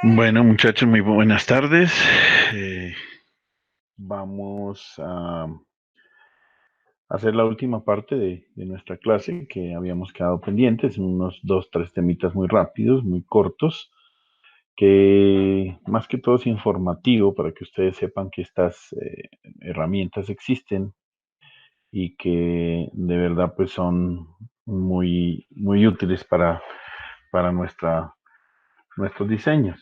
Bueno, muchachos, muy buenas tardes. Eh, Vamos a hacer la última parte de nuestra clase que habíamos quedado pendientes, unos dos, tres temitas muy rápidos, muy cortos, que más que todo es informativo para que ustedes sepan que estas herramientas existen y que de verdad pues son muy útiles para nuestros diseños.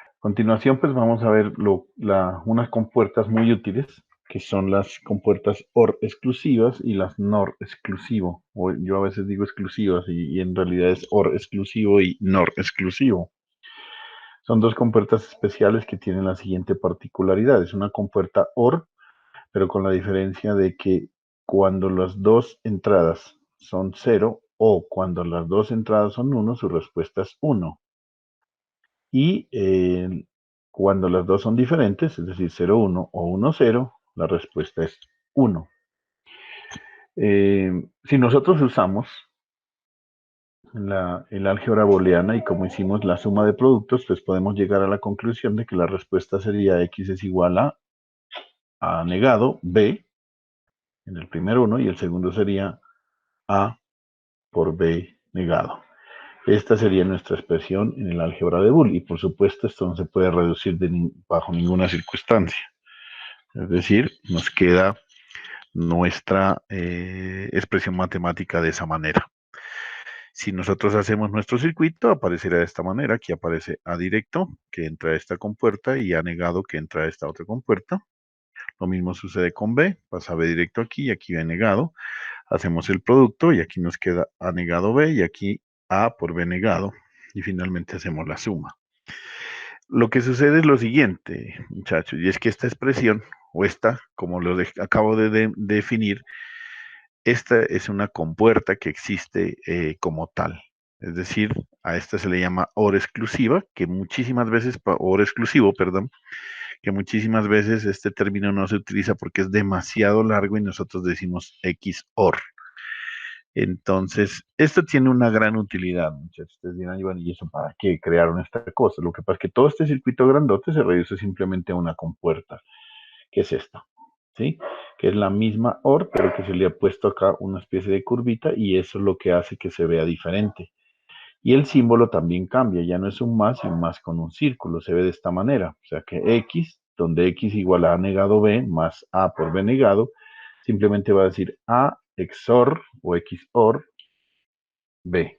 A continuación, pues vamos a ver unas compuertas muy útiles, que son las compuertas OR exclusivas y las NOR exclusivo. O yo a veces digo exclusivas y en realidad es OR exclusivo y NOR exclusivo. Son dos compuertas especiales que tienen la siguiente particularidad. Es una compuerta OR, pero con la diferencia de que cuando las dos entradas son cero o cuando las dos entradas son uno, su respuesta es uno. Y cuando las dos son diferentes, es decir, 0, 1 o 1, 0, la respuesta es 1. Si nosotros usamos el álgebra booleana y como hicimos la suma de productos, pues podemos llegar a la conclusión de que la respuesta sería x es igual a negado b en el primer uno y el segundo sería a por b negado. Esta sería nuestra expresión en el álgebra de Boole y por supuesto esto no se puede reducir bajo ninguna circunstancia. Es decir, nos queda nuestra expresión matemática de esa manera. Si nosotros hacemos nuestro circuito, aparecerá de esta manera. Aquí aparece A directo, que entra a esta compuerta, y A negado, que entra a esta otra compuerta. Lo mismo sucede con B, pasa B directo aquí y aquí B negado. Hacemos el producto y aquí nos queda A negado B y aquí A por B negado. Y finalmente hacemos la suma. Lo que sucede es lo siguiente, muchachos, y es que esta expresión, o esta, como acabo de definir, esta es una compuerta que existe como tal. Es decir, a esta se le llama OR exclusiva, que muchísimas veces, OR exclusivo, perdón, que muchísimas veces este término no se utiliza porque es demasiado largo y nosotros decimos XOR. Entonces, esto tiene una gran utilidad, muchachos. Ustedes dirán, Iván, ¿y eso para qué crearon esta cosa? Lo que pasa es que todo este circuito grandote se reduce simplemente a una compuerta, que es esta, ¿sí? Que es la misma OR, pero que se le ha puesto acá una especie de curvita y eso es lo que hace que se vea diferente. Y el símbolo también cambia, ya no es un más y un más con un círculo, se ve de esta manera. O sea que X, donde X igual a A negado B más A por B negado, simplemente va a decir A XOR o XOR B.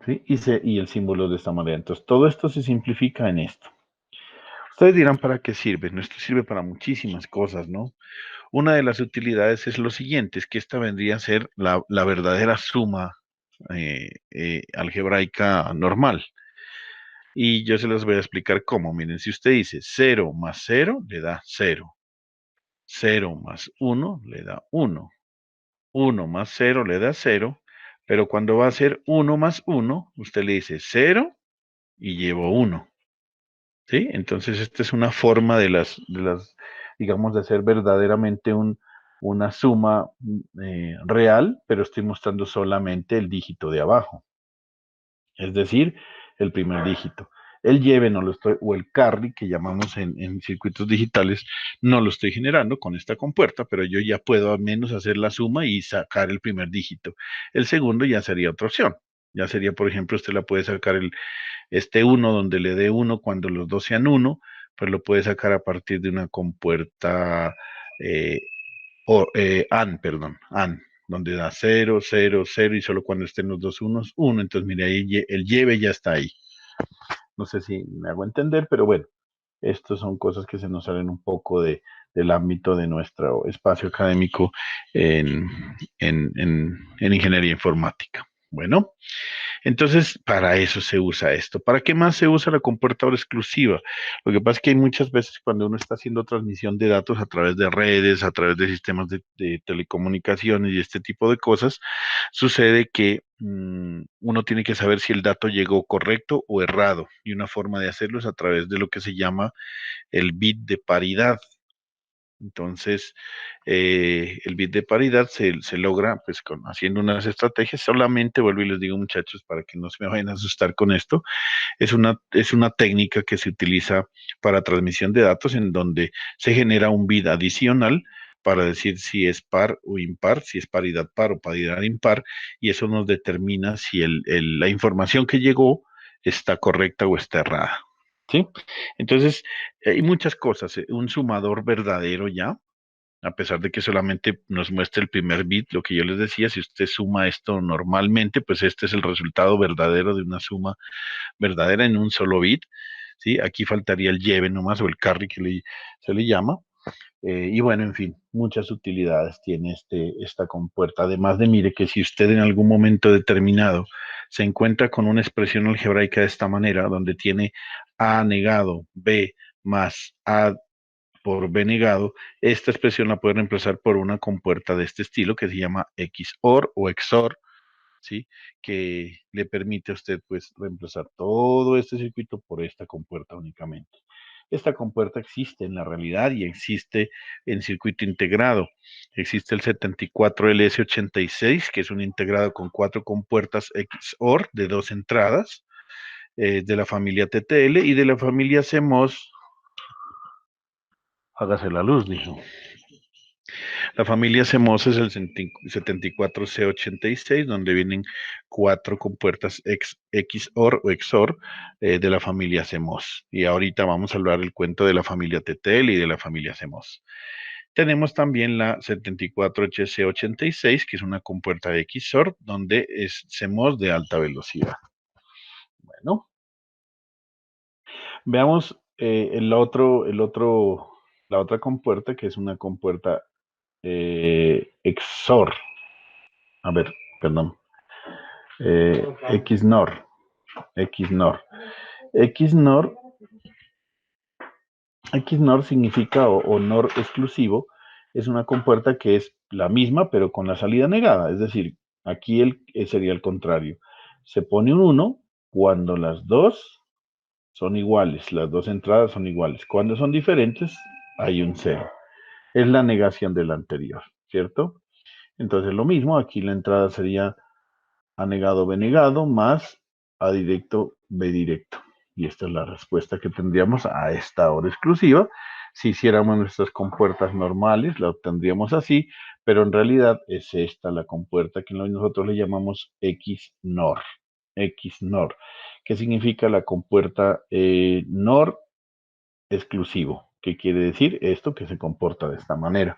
¿Sí? Y el símbolo de esta manera. Entonces todo esto se simplifica en esto. Ustedes dirán para qué sirve. Esto sirve para muchísimas cosas, ¿no? Una de las utilidades es lo siguiente, es que esta vendría a ser la verdadera suma algebraica normal. Y yo se las voy a explicar cómo. Miren, si usted dice 0 más 0, le da 0. 0 más 1 le da 1. 1 más 0 le da 0. Pero cuando va a ser 1 más 1, usted le dice 0 y llevo 1. ¿Sí? Entonces, esta es una forma digamos, de hacer verdaderamente una suma real, pero estoy mostrando solamente el dígito de abajo, es decir, el primer dígito. El lleve no lo estoy, o el carry que llamamos en circuitos digitales, no lo estoy generando con esta compuerta, pero yo ya puedo al menos hacer la suma y sacar el primer dígito. El segundo ya sería otra opción. Ya sería, por ejemplo, usted la puede sacar este uno donde le dé uno cuando los dos sean uno, pues lo puede sacar a partir de una compuerta eh, AND, perdón, AND, donde da cero, cero, cero y solo cuando estén los dos unos, uno. Entonces, mire, ahí el lleve ya está ahí. No sé si me hago entender, pero bueno, estas son cosas que se nos salen un poco del ámbito de nuestro espacio académico en, en ingeniería informática. Bueno, entonces, para eso se usa esto. ¿Para qué más se usa la computadora exclusiva? Lo que pasa es que hay muchas veces cuando uno está haciendo transmisión de datos a través de redes, a través de sistemas de telecomunicaciones y este tipo de cosas, sucede que uno tiene que saber si el dato llegó correcto o errado. Y una forma de hacerlo es a través de lo que se llama el bit de paridad. Entonces, el bit de paridad se logra pues haciendo unas estrategias. Solamente vuelvo y les digo, muchachos, para que no se me vayan a asustar con esto, es una técnica que se utiliza para transmisión de datos en donde se genera un bit adicional para decir si es par o impar, si es paridad par o paridad impar, y eso nos determina si la información que llegó está correcta o está errada. ¿Sí? Entonces, hay muchas cosas. Un sumador verdadero ya, a pesar de que solamente nos muestra el primer bit, lo que yo les decía, si usted suma esto normalmente, pues este es el resultado verdadero de una suma verdadera en un solo bit. ¿Sí? Aquí faltaría el lleve nomás o el carry se le llama. Y bueno, en fin, muchas utilidades tiene esta compuerta. Además de, mire, que si usted en algún momento determinado se encuentra con una expresión algebraica de esta manera, donde tiene A negado B más A por B negado, esta expresión la puede reemplazar por una compuerta de este estilo que se llama XOR o XOR, ¿sí? Que le permite a usted pues reemplazar todo este circuito por esta compuerta únicamente. Esta compuerta existe en la realidad y existe en circuito integrado. Existe el 74LS86, que es un integrado con 4 compuertas XOR de 2 entradas, de la familia TTL, y de la familia CMOS. Hágase la luz, dijo. La familia CMOS es el 74C86, donde vienen 4 compuertas XOR o XOR de la familia CMOS. Y ahorita vamos a hablar del cuento de la familia TTL y de la familia CMOS. Tenemos también la 74HC86, que es una compuerta XOR, donde es CMOS de alta velocidad. Bueno, veamos la otra compuerta, que es una compuerta XOR. A ver, perdón. XNOR. XNOR. XNOR. XNOR significa o NOR exclusivo. Es una compuerta que es la misma, pero con la salida negada. Es decir, aquí sería el contrario. Se pone un 1 cuando las dos son iguales, las dos entradas son iguales. Cuando son diferentes, hay un 0. Es la negación de la anterior, ¿cierto? Entonces lo mismo, aquí la entrada sería A negado B negado más A directo B directo. Y esta es la respuesta que tendríamos a esta hora exclusiva. Si hiciéramos nuestras compuertas normales, la obtendríamos así, pero en realidad es esta la compuerta que nosotros le llamamos XNOR. XNOR, que significa la compuerta NOR exclusivo, que quiere decir esto que se comporta de esta manera.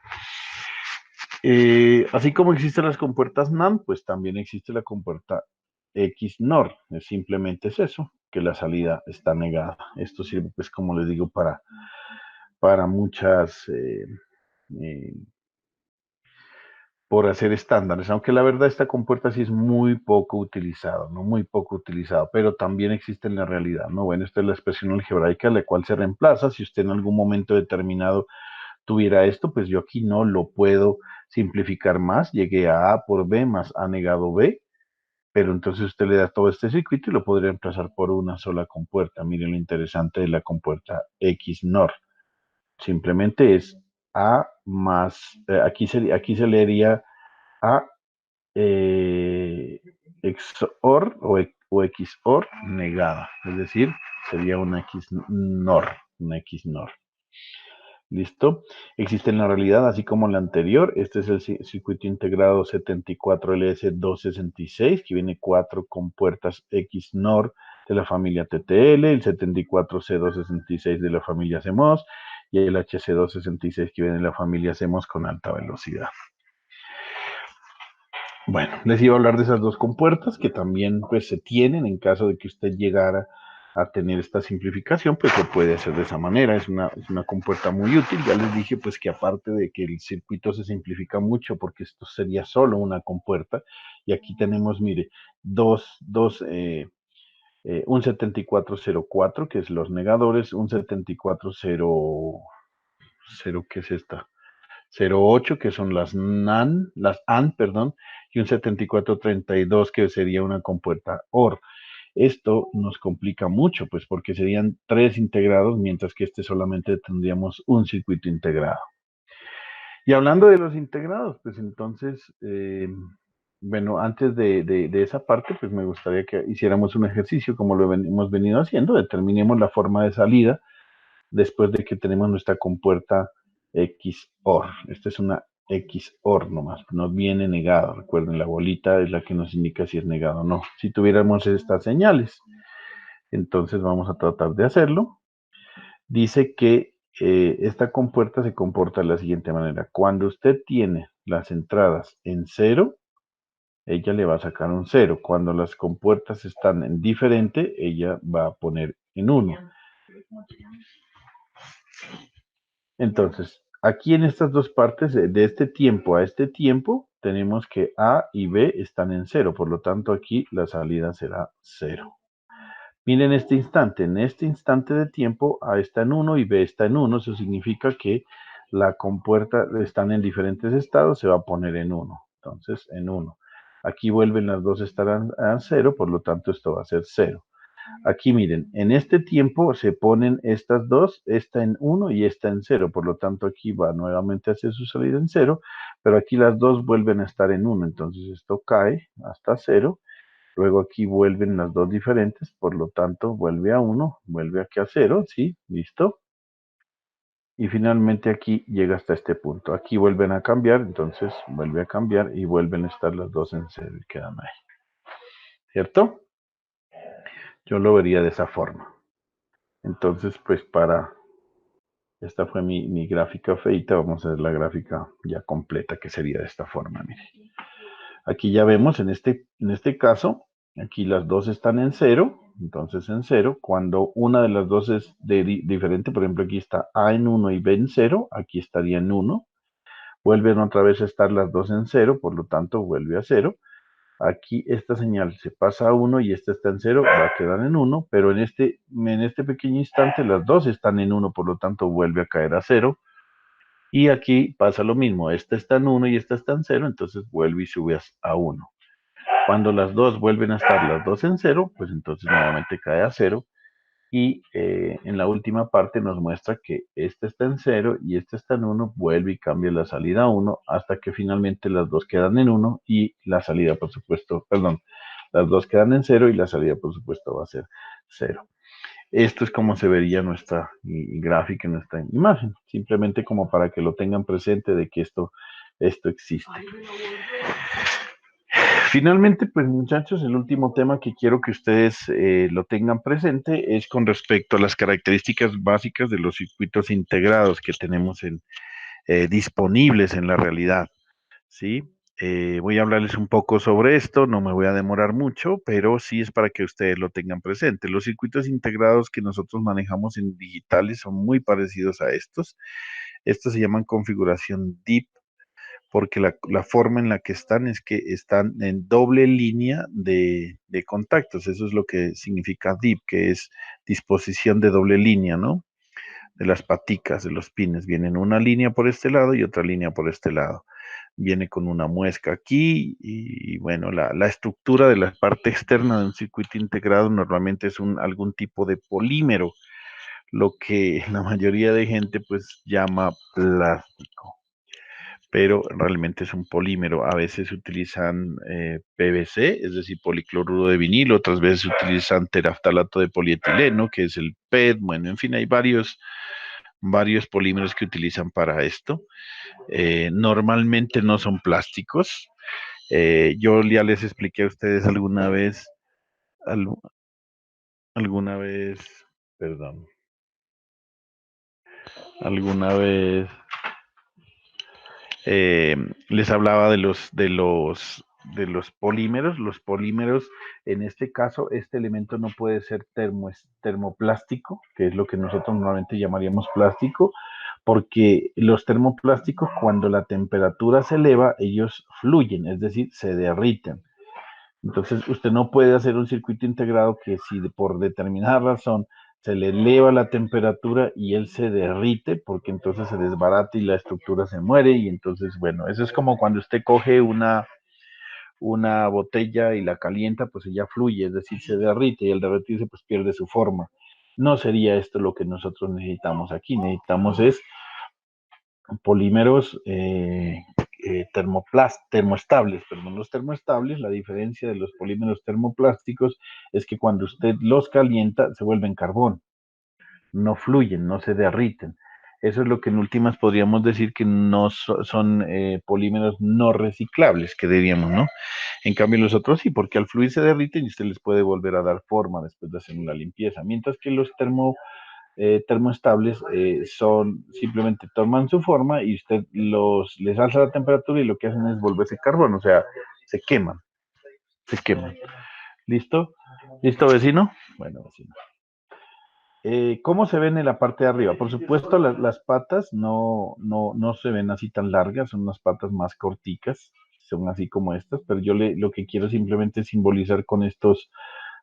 Así como existen las compuertas NAND, pues también existe la compuerta XNOR. Simplemente es eso, que la salida está negada. Esto sirve, pues, como les digo, para muchas, eh, por hacer estándares, aunque la verdad esta compuerta sí es muy poco utilizada, ¿no? Muy poco utilizada, pero también existe en la realidad, ¿no? Bueno, esta es la expresión algebraica, la cual se reemplaza. Si usted en algún momento determinado tuviera esto, pues yo aquí no lo puedo simplificar más. Llegué a A por B más A negado B, pero entonces usted le da todo este circuito y lo podría reemplazar por una sola compuerta. Miren lo interesante de la compuerta XNOR. Simplemente es A más, aquí se leería A XOR o XOR negada, es decir, sería una XNOR, una XNOR. ¿Listo? Existe en la realidad, así como la anterior. Este es el circuito integrado 74LS266, que viene 4 compuertas XNOR de la familia TTL, el 74C266 de la familia CMOS y el HC266 que viene de la familia CMOS con alta velocidad. Bueno, les iba a hablar de esas dos compuertas que también pues se tienen en caso de que usted llegara a tener esta simplificación, pues lo puede hacer de esa manera. Es una compuerta muy útil. Ya les dije pues que aparte de que el circuito se simplifica mucho porque esto sería solo una compuerta y aquí tenemos, mire, un 7404 que es los negadores, un 7400, ¿qué es esta? 08, que son las AND, perdón, y un 7432, que sería una compuerta OR. Esto nos complica mucho, pues porque serían 3 integrados, mientras que este solamente tendríamos un circuito integrado. Y hablando de los integrados, pues entonces, bueno, antes de esa parte, pues me gustaría que hiciéramos un ejercicio como lo hemos venido haciendo, determinemos la forma de salida después de que tenemos nuestra compuerta XOR. Esta es una XOR nomás, no viene negado. Recuerden, la bolita es la que nos indica si es negado o no. Si tuviéramos estas señales, entonces vamos a tratar de hacerlo. Dice que esta compuerta se comporta de la siguiente manera. Cuando usted tiene las entradas en 0, ella le va a sacar un 0. Cuando las compuertas están en diferente, ella va a poner en 1. Entonces, aquí en estas dos partes, de este tiempo a este tiempo, tenemos que A y B están en 0. Por lo tanto, aquí la salida será 0. Miren en este instante de tiempo A está en 1 y B está en 1, eso significa que la compuerta están en diferentes estados, se va a poner en 1, entonces en 1. Aquí vuelven las dos estarán a 0, por lo tanto esto va a ser 0. Aquí miren, en este tiempo se ponen estas dos, esta en 1 y esta en 0, por lo tanto aquí va nuevamente a hacer su salida en 0, pero aquí las dos vuelven a estar en 1, entonces esto cae hasta 0. Luego aquí vuelven las dos diferentes, por lo tanto vuelve a 1, vuelve aquí a 0, ¿sí? ¿Listo? Y finalmente aquí llega hasta este punto. Aquí vuelven a cambiar, entonces vuelve a cambiar y vuelven a estar las dos en 0 y quedan ahí. ¿Cierto? Yo lo vería de esa forma. Entonces, pues esta fue mi gráfica feita, vamos a ver la gráfica ya completa que sería de esta forma, mire. Aquí ya vemos en este caso, aquí las dos están en 0, entonces en 0, cuando una de las dos es diferente, por ejemplo aquí está A en 1 y B en 0, aquí estaría en 1, vuelven otra vez a estar las dos en 0, por lo tanto vuelve a 0, aquí esta señal se pasa a 1 y esta está en 0, va a quedar en 1, pero en este pequeño instante las dos están en 1, por lo tanto vuelve a caer a 0, y aquí pasa lo mismo, esta está en 1 y esta está en 0, entonces vuelve y sube a 1. Cuando las dos vuelven a estar las dos en 0, pues entonces nuevamente cae a 0. Y en la última parte nos muestra que este está en 0 y este está en 1, vuelve y cambia la salida a 1 hasta que finalmente las dos quedan en 1 y la salida, por supuesto, perdón, las dos quedan en 0 y la salida, por supuesto, va a ser 0. Esto es como se vería nuestra gráfica, nuestra imagen, simplemente como para que lo tengan presente de que esto existe. Finalmente, pues muchachos, el último tema que quiero que ustedes lo tengan presente es con respecto a las características básicas de los circuitos integrados que tenemos disponibles en la realidad, ¿sí? Voy a hablarles un poco sobre esto, no me voy a demorar mucho, pero sí es para que ustedes lo tengan presente. Los circuitos integrados que nosotros manejamos en digitales son muy parecidos a estos. Estos se llaman configuración DIP porque la forma en la que están es que están en doble línea de contactos. Eso es lo que significa DIP, que es disposición de doble línea, ¿no? De las paticas, de los pines. Vienen una línea por este lado y otra línea por este lado. Viene con una muesca aquí y bueno, la estructura de la parte externa de un circuito integrado normalmente es algún tipo de polímero, lo que la mayoría de gente pues llama plástico, pero realmente es un polímero. A veces utilizan PVC, es decir, policloruro de vinilo, otras veces utilizan teraftalato de polietileno, que es el PET, bueno, en fin, hay varios polímeros que utilizan para esto. Normalmente no son plásticos. Yo ya les expliqué a ustedes al- alguna vez, perdón, alguna vez eh, les hablaba de los polímeros. Los polímeros, en este caso, este elemento no puede ser termoplástico, que es lo que nosotros normalmente llamaríamos plástico, porque los termoplásticos, cuando la temperatura se eleva, ellos fluyen, es decir, se derriten. Entonces, usted no puede hacer un circuito integrado que si por determinada razón se le eleva la temperatura y él se derrite, porque entonces se desbarata y la estructura se muere. Y entonces, bueno, eso es como cuando usted coge una botella y la calienta, pues ella fluye, es decir, se derrite y al derretirse, pues pierde su forma. No sería esto lo que nosotros necesitamos aquí. Necesitamos es polímeros termoestables, perdón, los termoestables, la diferencia de los polímeros termoplásticos es que cuando usted los calienta se vuelven carbón, no fluyen, no se derriten. Eso es lo que en últimas podríamos decir que no son polímeros no reciclables, que diríamos, ¿no? En cambio los otros sí, porque al fluir se derriten y usted les puede volver a dar forma después de hacer una limpieza. Mientras que los termoestables son simplemente toman su forma y usted les alza la temperatura y lo que hacen es volverse carbón, o sea, se queman, se queman. ¿Listo? ¿Listo, vecino? Bueno, vecino. ¿Cómo se ven en la parte de arriba? Por supuesto, las patas no se ven así tan largas, son unas patas más corticas, son así como estas, pero lo que quiero simplemente simbolizar con estos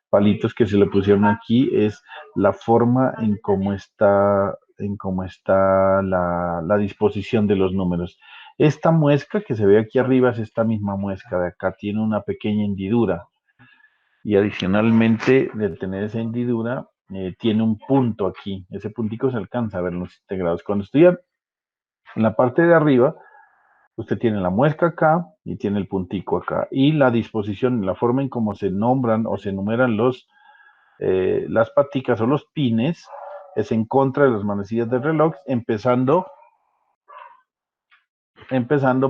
palitos que se le pusieron aquí es la forma en cómo está la disposición de los números. Esta muesca que se ve aquí arriba es esta misma muesca de acá, tiene una pequeña hendidura y adicionalmente de tener esa hendidura, tiene un punto aquí. Ese puntico se alcanza a ver en los integrados. Cuando estoy en la parte de arriba, usted tiene la muesca acá y tiene el puntico acá. Y la disposición, la forma en cómo se nombran o se enumeran las paticas o los pines es en contra de las manecillas del reloj, empezando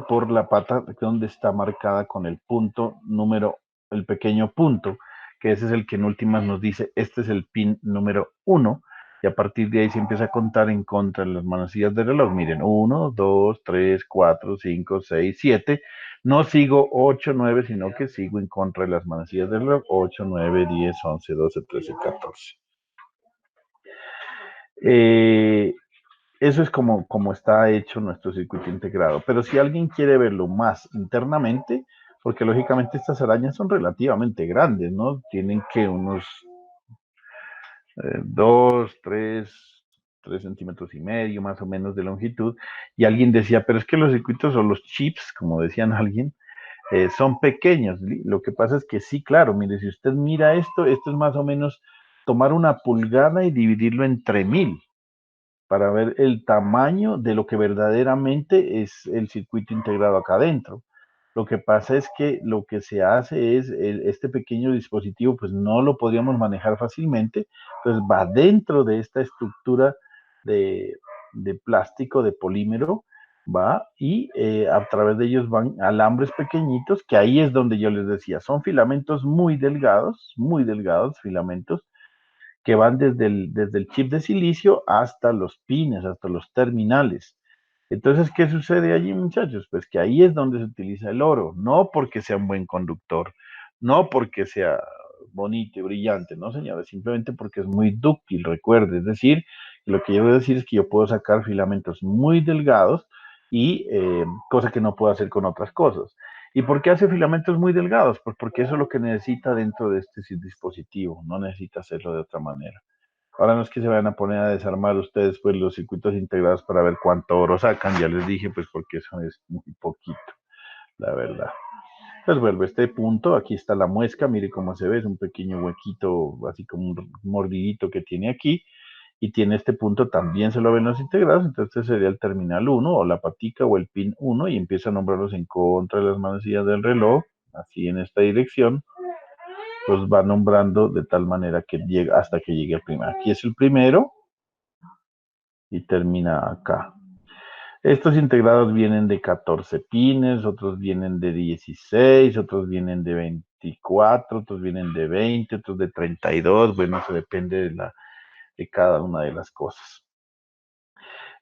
por la pata donde está marcada con el punto número, el pequeño punto, que ese es el que en últimas nos dice, este es el pin número 1, y a partir de ahí se empieza a contar en contra de las manecillas del reloj. Miren, 1, 2, 3, 4, 5, 6, 7. No sigo 8, 9, sino que sigo en contra de las manecillas del reloj. 8, 9, 10, 11, 12, 13, 14. Eh, Eso es como está hecho nuestro circuito integrado. Pero si alguien quiere verlo más internamente, porque lógicamente estas arañas son relativamente grandes, ¿no? Tienen que unos 2, 3 centímetros y medio más o menos de longitud. Y alguien decía, pero es que los circuitos o los chips, como decían alguien, son pequeños. Lo que pasa es que sí, claro, mire, si usted mira esto es más o menos tomar una pulgada y dividirlo entre 1000 para ver el tamaño de lo que verdaderamente es el circuito integrado acá adentro. Lo que pasa es que lo que se hace es, este pequeño dispositivo, pues no lo podríamos manejar fácilmente, pues va dentro de esta estructura de, de plástico, de polímero, va y a través de ellos van alambres pequeñitos, que ahí es donde yo les decía, son filamentos muy delgados filamentos, que van desde el chip de silicio hasta los pines, hasta los terminales. Entonces, ¿qué sucede allí, muchachos? Pues que ahí es donde se utiliza el oro, no porque sea un buen conductor, no porque sea bonito y brillante, no, señores, simplemente porque es muy dúctil, recuerde. Es decir, lo que yo voy a decir es que yo puedo sacar filamentos muy delgados y cosa que no puedo hacer con otras cosas. ¿Y por qué hace filamentos muy delgados? Pues porque eso es lo que necesita dentro de este dispositivo, no necesita hacerlo de otra manera. Ahora no es que se vayan a poner a desarmar ustedes pues los circuitos integrados para ver cuánto oro sacan, ya les dije pues porque eso es muy poquito, la verdad. Pues vuelvo a este punto, aquí está la muesca, mire cómo se ve, es un pequeño huequito, así como un mordidito que tiene aquí, y tiene este punto, también se lo ven los integrados, entonces sería el terminal 1 o la patica o el pin 1 y empieza a nombrarlos en contra de las manecillas del reloj, así en esta dirección, los va nombrando de tal manera que llega hasta que llegue el primero. Aquí es el primero y termina acá. Estos integrados vienen de 14 pines, otros vienen de 16, otros vienen de 24, otros vienen de 20, otros de 32. Bueno, eso depende de cada una de las cosas.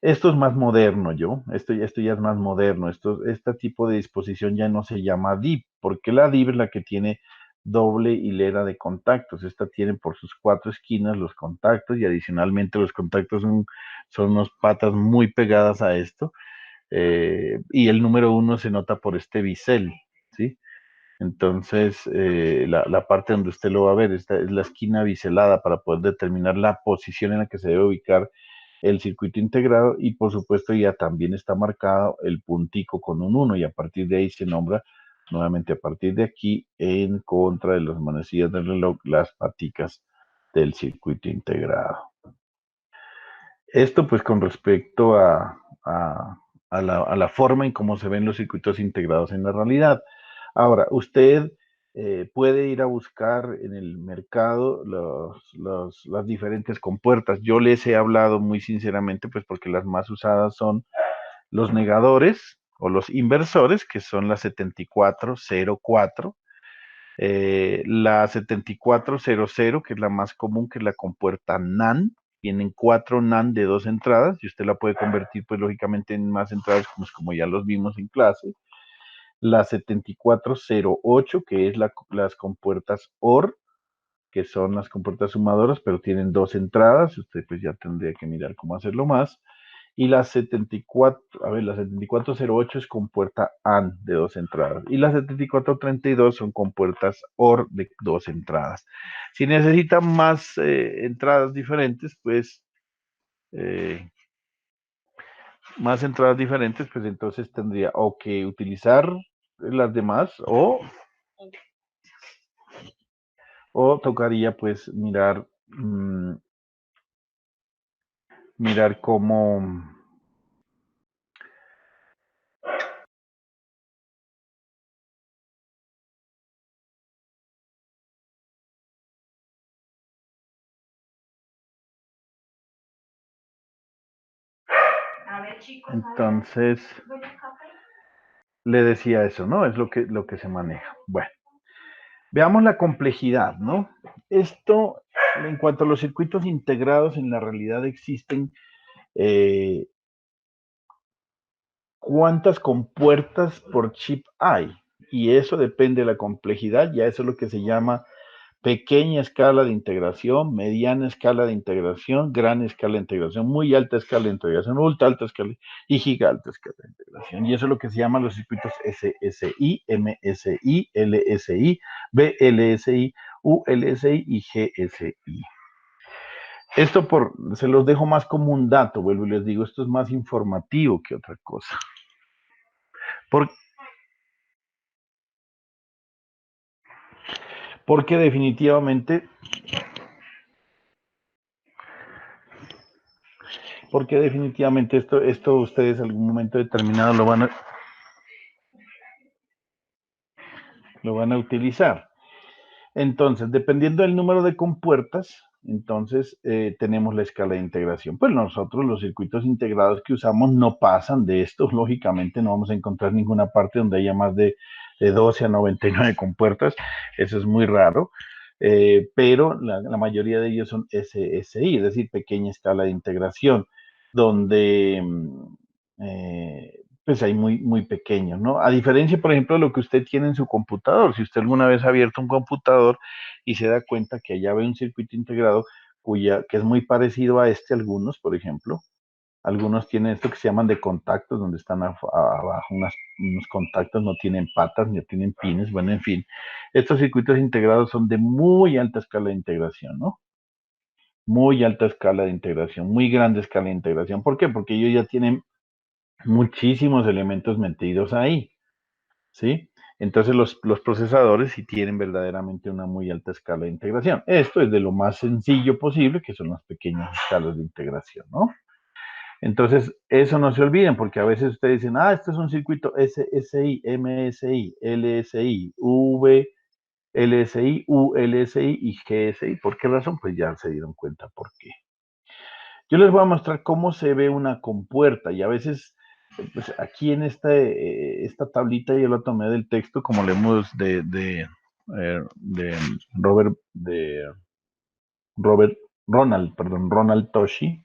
Esto es más moderno, esto ya es más moderno. Este tipo de disposición ya no se llama DIP, porque la DIP es la que tiene doble hilera de contactos. Esta tiene por sus 4 esquinas los contactos y adicionalmente los contactos son unas patas muy pegadas a esto. Y el número 1 se nota por este bisel, ¿sí? Entonces, la parte donde usted lo va a ver, esta es la esquina biselada para poder determinar la posición en la que se debe ubicar el circuito integrado y por supuesto ya también está marcado el puntico con un 1 y a partir de ahí se nombra nuevamente a partir de aquí en contra de las manecillas del reloj las paticas del circuito integrado. Esto pues con respecto a a la forma en cómo se ven los circuitos integrados en la realidad. Ahora, usted puede ir a buscar en el mercado las diferentes compuertas. Yo les he hablado muy sinceramente, pues porque las más usadas son los negadores o los inversores, que son la 7404, la 7400, que es la más común, que es la compuerta NAND. Tienen 4 NAND de 2 entradas y usted la puede convertir, pues lógicamente, en más entradas, como ya los vimos en clase. La 7408, que es las compuertas OR, que son las compuertas sumadoras, pero tienen 2 entradas. Usted pues ya tendría que mirar cómo hacerlo más. Y la 74, a ver, la 7408 es con puerta AND de 2 entradas. Y la 7432 son con puertas OR de 2 entradas. Si necesitan más entradas diferentes, pues pues entonces tendría o que utilizar las demás o tocaría pues mirar cómo. Entonces, le decía eso, ¿no? Es lo que se maneja. Bueno, veamos la complejidad, ¿no? Esto, en cuanto a los circuitos integrados, en la realidad existen eh, cuántas compuertas por chip hay. Y eso depende de la complejidad, ya eso es lo que se llama pequeña escala de integración, mediana escala de integración, gran escala de integración, muy alta escala de integración, ultra alta escala y giga alta escala de integración. Y eso es lo que se llaman los circuitos SSI, MSI, LSI, BLSI, ULSI y GSI. Se los dejo más como un dato, vuelvo y les digo, esto es más informativo que otra cosa. Por, porque definitivamente esto ustedes en algún momento determinado lo van a utilizar. Entonces, dependiendo del número de compuertas, entonces tenemos la escala de integración. Pues nosotros los circuitos integrados que usamos no pasan de estos. Lógicamente no vamos a encontrar ninguna parte donde haya más de 12 a 99 compuertas. Eso es muy raro. Pero la mayoría de ellos son SSI, es decir, pequeña escala de integración, donde pues hay muy pequeños, ¿no? A diferencia, por ejemplo, de lo que usted tiene en su computador. Si usted alguna vez ha abierto un computador y se da cuenta que allá ve un circuito integrado que es muy parecido a algunos, por ejemplo, algunos tienen esto que se llaman de contactos, donde están abajo unos contactos, no tienen patas, ni tienen pines, bueno, en fin. Estos circuitos integrados son de muy alta escala de integración, ¿no? Muy alta escala de integración, muy grande escala de integración. ¿Por qué? Porque ellos ya tienen muchísimos elementos metidos ahí, ¿sí? Entonces los procesadores sí tienen verdaderamente una muy alta escala de integración. Esto es de lo más sencillo posible, que son las pequeñas escalas de integración, ¿no? Entonces, eso no se olviden, porque a veces ustedes dicen, este es un circuito SSI, MSI, LSI, VLSI, ULSI y GSI. ¿Por qué razón? Pues ya se dieron cuenta por qué. Yo les voy a mostrar cómo se ve una compuerta y a veces, pues aquí en esta tablita yo la tomé del texto, como leemos de Robert, Ronald Toshi,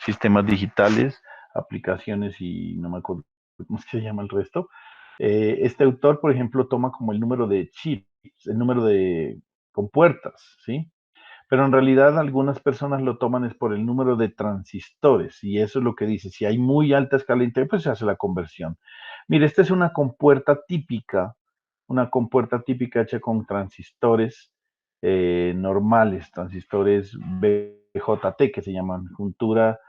sistemas digitales, aplicaciones y no me acuerdo cómo se llama el resto. Este autor, por ejemplo, toma como el número de chips, el número de compuertas, ¿sí? Pero en realidad algunas personas lo toman es por el número de transistores y eso es lo que dice. Si hay muy alta escala de integración, pues se hace la conversión. Mire, esta es una compuerta típica hecha con transistores normales, transistores BJT que se llaman juntura.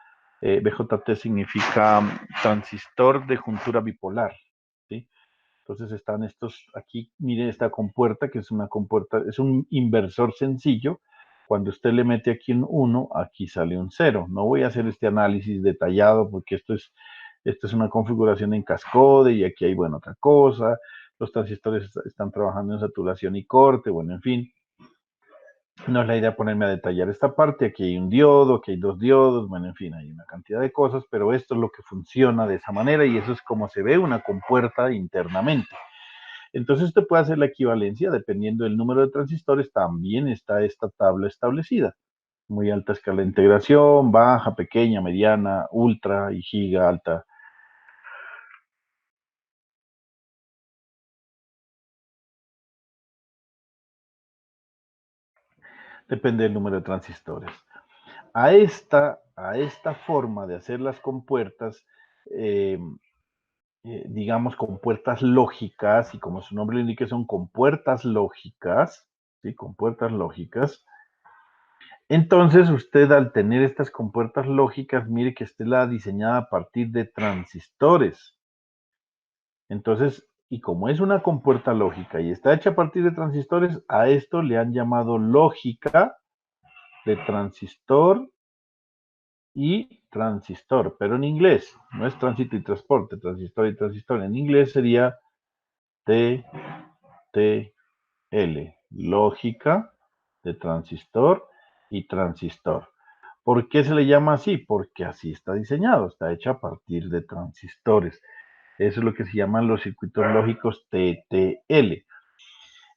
BJT significa transistor de juntura bipolar, ¿sí? Entonces están estos aquí, miren esta compuerta, que es una compuerta, es un inversor sencillo. Cuando usted le mete aquí un 1, aquí sale un 0. No voy a hacer este análisis detallado porque esto es Esta es una configuración en cascode y aquí hay, bueno, otra cosa. Los transistores están trabajando en saturación y corte, bueno, en fin. No es la idea ponerme a detallar esta parte. Aquí hay un diodo, aquí hay dos diodos, bueno, en fin, hay una cantidad de cosas, pero esto es lo que funciona de esa manera y eso es como se ve una compuerta internamente. Entonces usted puede hacer la equivalencia dependiendo del número de transistores, también está esta tabla establecida. Muy alta escala de integración, baja, pequeña, mediana, ultra y giga alta. Depende del número de transistores. A esta forma de hacer las compuertas, eh, digamos, compuertas lógicas, y como su nombre lo indica, son compuertas lógicas, ¿sí? Compuertas lógicas. Entonces, usted al tener estas compuertas lógicas, mire que esté diseñada a partir de transistores. Entonces, y como es una compuerta lógica y está hecha a partir de transistores, a esto le han llamado lógica de transistor y transistor, pero en inglés, no es tránsito y transporte, transistor y transistor. En inglés sería TTL, lógica de transistor y transistor. ¿Por qué se le llama así? Porque así está diseñado, está hecha a partir de transistores. Eso es lo que se llaman los circuitos lógicos TTL.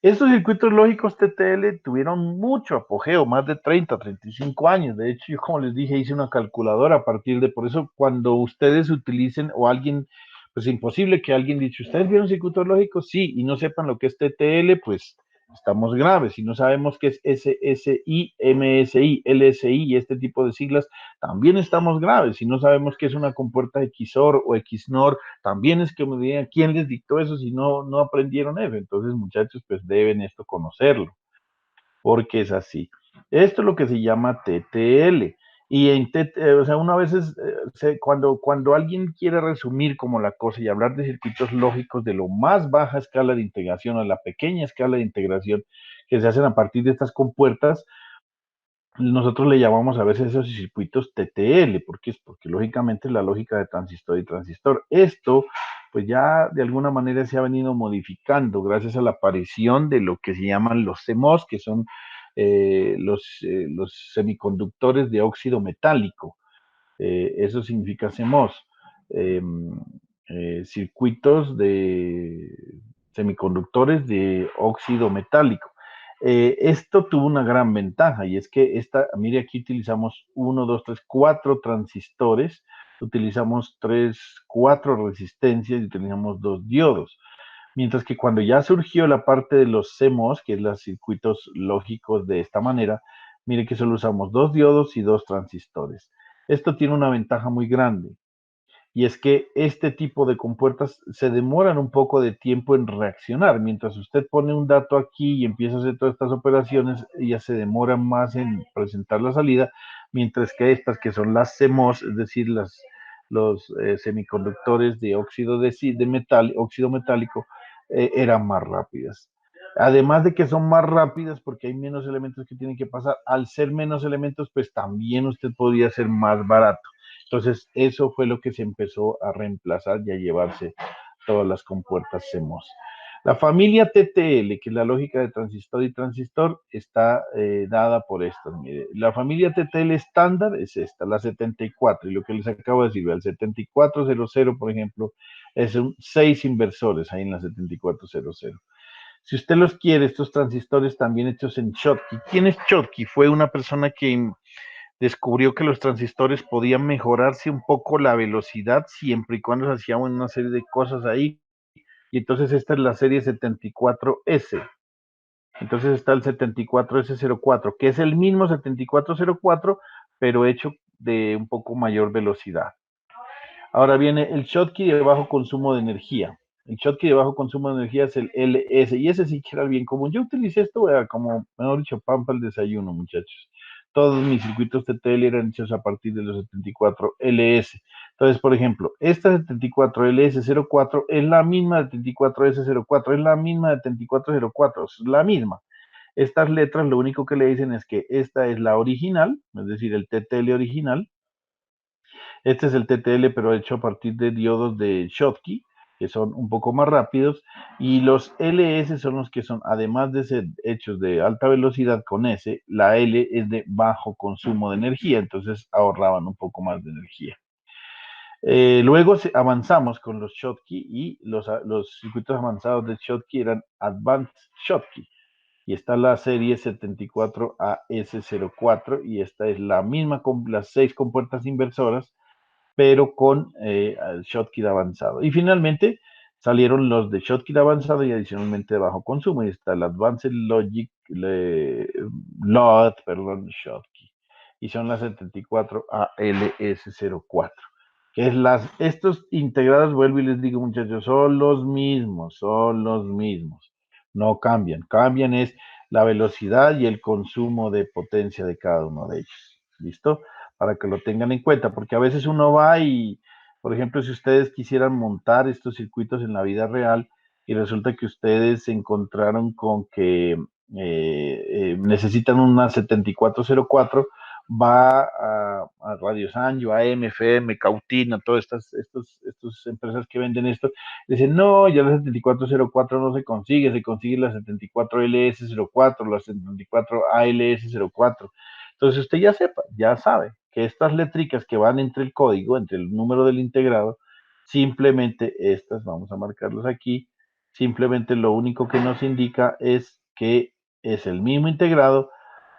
Estos circuitos lógicos TTL tuvieron mucho apogeo, más de 30, 35 años. De hecho, yo como les dije, hice una calculadora a partir de, por eso cuando ustedes utilicen o alguien, pues es imposible que alguien diga, ¿ustedes vieron circuitos lógicos? Sí, y no sepan lo que es TTL, pues estamos graves. Si no sabemos qué es SSI, MSI, LSI y este tipo de siglas, también estamos graves. Si no sabemos qué es una compuerta XOR o XNOR, también es que me digan quién les dictó eso si no aprendieron eso. Entonces, muchachos, pues deben esto conocerlo, porque es así. Esto es lo que se llama TTL. Y en o sea, una vez cuando alguien quiere resumir como la cosa y hablar de circuitos lógicos de lo más baja escala de integración a la pequeña escala de integración que se hacen a partir de estas compuertas, nosotros le llamamos a veces esos circuitos TTL, porque es porque lógicamente es la lógica de transistor y transistor. Esto, pues ya de alguna manera se ha venido modificando gracias a la aparición de lo que se llaman los CMOS, que son los semiconductores de óxido metálico. Eso significa CMOS. Eh, Circuitos de semiconductores de óxido metálico. Esto tuvo una gran ventaja y es que mire, aquí utilizamos 1, 2, 3, 4 transistores, utilizamos 3, 4 resistencias y utilizamos 2 diodos. Mientras que cuando ya surgió la parte de los CMOS, que es los circuitos lógicos de esta manera, mire que solo usamos 2 diodos y 2 transistores. Esto tiene una ventaja muy grande y es que este tipo de compuertas se demoran un poco de tiempo en reaccionar. Mientras usted pone un dato aquí y empieza a hacer todas estas operaciones, ellas se demoran más en presentar la salida, mientras que estas que son las CMOS, es decir, los semiconductores de óxido de metal, óxido metálico, eran más rápidas. Además de que son más rápidas porque hay menos elementos que tienen que pasar, al ser menos elementos, pues también usted podría ser más barato. Entonces, eso fue lo que se empezó a reemplazar y a llevarse todas las compuertas CMOS. La familia TTL, que es la lógica de transistor y transistor, está dada por estas. Mire, la familia TTL estándar es esta, la 74, y lo que les acabo de decir, el 7400, por ejemplo, es 6 inversores ahí en la 7400. Si usted los quiere, estos transistores también hechos en Schottky. ¿Quién es Schottky? Fue una persona que descubrió que los transistores podían mejorarse un poco la velocidad siempre y cuando se hacían una serie de cosas ahí. Y entonces esta es la serie 74S. Entonces está el 74S04, que es el mismo 7404, pero hecho de un poco mayor velocidad. Ahora viene el Schottky de bajo consumo de energía. El Schottky de bajo consumo de energía es el LS, y ese sí que era el bien común. Yo utilicé esto como, mejor dicho, pan para el desayuno, muchachos. Todos mis circuitos TTL eran hechos a partir de los 74LS. Entonces, por ejemplo, esta 74LS04 es la misma de 74S04, es la misma de 7404, es la misma. Estas letras lo único que le dicen es que esta es la original, es decir, el TTL original, Este es el TTL, pero hecho a partir de diodos de Schottky, que son un poco más rápidos, y los LS son los que son, además de ser hechos de alta velocidad con S, la L es de bajo consumo de energía, entonces ahorraban un poco más de energía. Luego avanzamos con los Schottky y los circuitos avanzados de Schottky eran Advanced Schottky. Y está la serie 74AS04 y esta es la misma con las 6 compuertas inversoras, pero con Schottky avanzado. Y finalmente salieron los de Schottky avanzado y adicionalmente de bajo consumo. Y está el Advanced Logic LOD, perdón, Schottky. Y son las 74ALS04. Que es estos integrados, vuelvo y les digo, muchachos, son los mismos. No cambian. Cambian es la velocidad y el consumo de potencia de cada uno de ellos. ¿Listo? Para que lo tengan en cuenta, porque a veces uno va y, por ejemplo, si ustedes quisieran montar estos circuitos en la vida real y resulta que ustedes se encontraron con que necesitan una 7404, va a Radio Sanyo, a MFM, Cautina, todas estas empresas que venden esto, dicen, no, ya la 7404 no se consigue la 74LS04, la 74ALS04. Entonces usted ya sabe que estas letricas que van entre el código, entre el número del integrado, simplemente estas, vamos a marcarlos aquí, simplemente lo único que nos indica es que es el mismo integrado,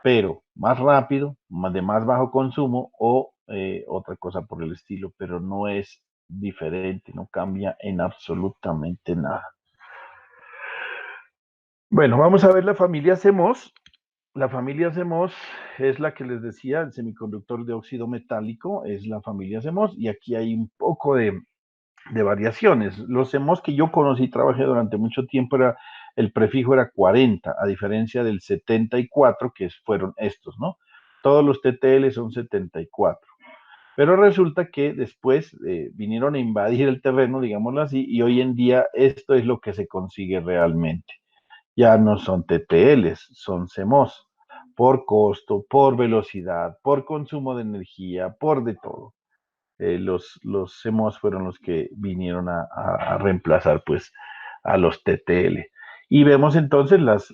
pero más rápido, de más bajo consumo o otra cosa por el estilo, pero no es diferente, no cambia en absolutamente nada. Bueno, vamos a ver la familia CMOS. La familia CMOS es la que les decía, el semiconductor de óxido metálico es la familia CMOS y aquí hay un poco de variaciones. Los CMOS que yo conocí y trabajé durante mucho tiempo, el prefijo era 40, a diferencia del 74, que fueron estos, ¿no? Todos los TTL son 74. Pero resulta que después vinieron a invadir el terreno, digámoslo así, y hoy en día esto es lo que se consigue realmente. Ya no son TTLs, son CMOS, por costo, por velocidad, por consumo de energía, por de todo. Los CMOS fueron los que vinieron a reemplazar pues a los TTL. Y vemos entonces los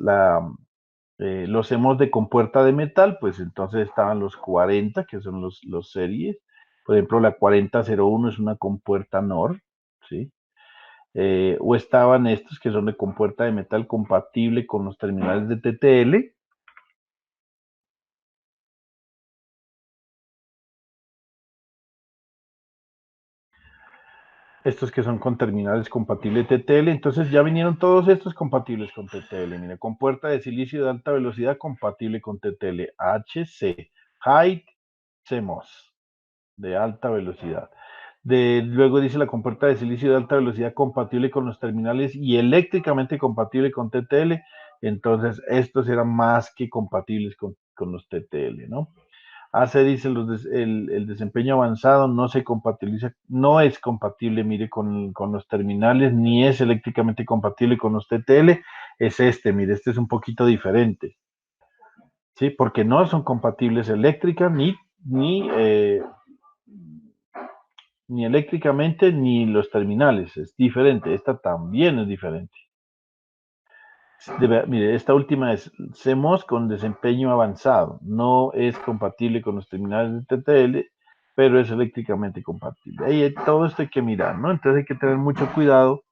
CMOS de compuerta de metal, pues entonces estaban los 40, que son los series. Por ejemplo, la 4001 es una compuerta NOR, ¿sí? O estaban estos que son de compuerta de metal compatible con los terminales de TTL. Estos que son con terminales compatibles TTL, entonces ya vinieron todos estos compatibles con TTL. Mire, con puerta de silicio de alta velocidad compatible con TTL. HC, High CMOS, de alta velocidad. Luego dice la compuerta de silicio de alta velocidad compatible con los terminales y eléctricamente compatible con TTL. Entonces, estos eran más que compatibles con los TTL, ¿no? AC dice el desempeño avanzado no se compatibiliza, no es compatible, mire, con los terminales, ni es eléctricamente compatible con los TTL, es este, mire, este es un poquito diferente, ¿sí? Porque no son compatibles eléctricas ni eléctricamente ni los terminales, es diferente, esta también es diferente. Mire, esta última es CMOS con desempeño avanzado. No es compatible con los terminales de TTL, pero es eléctricamente compatible. Ahí todo esto hay que mirar, ¿no? Entonces hay que tener mucho cuidado.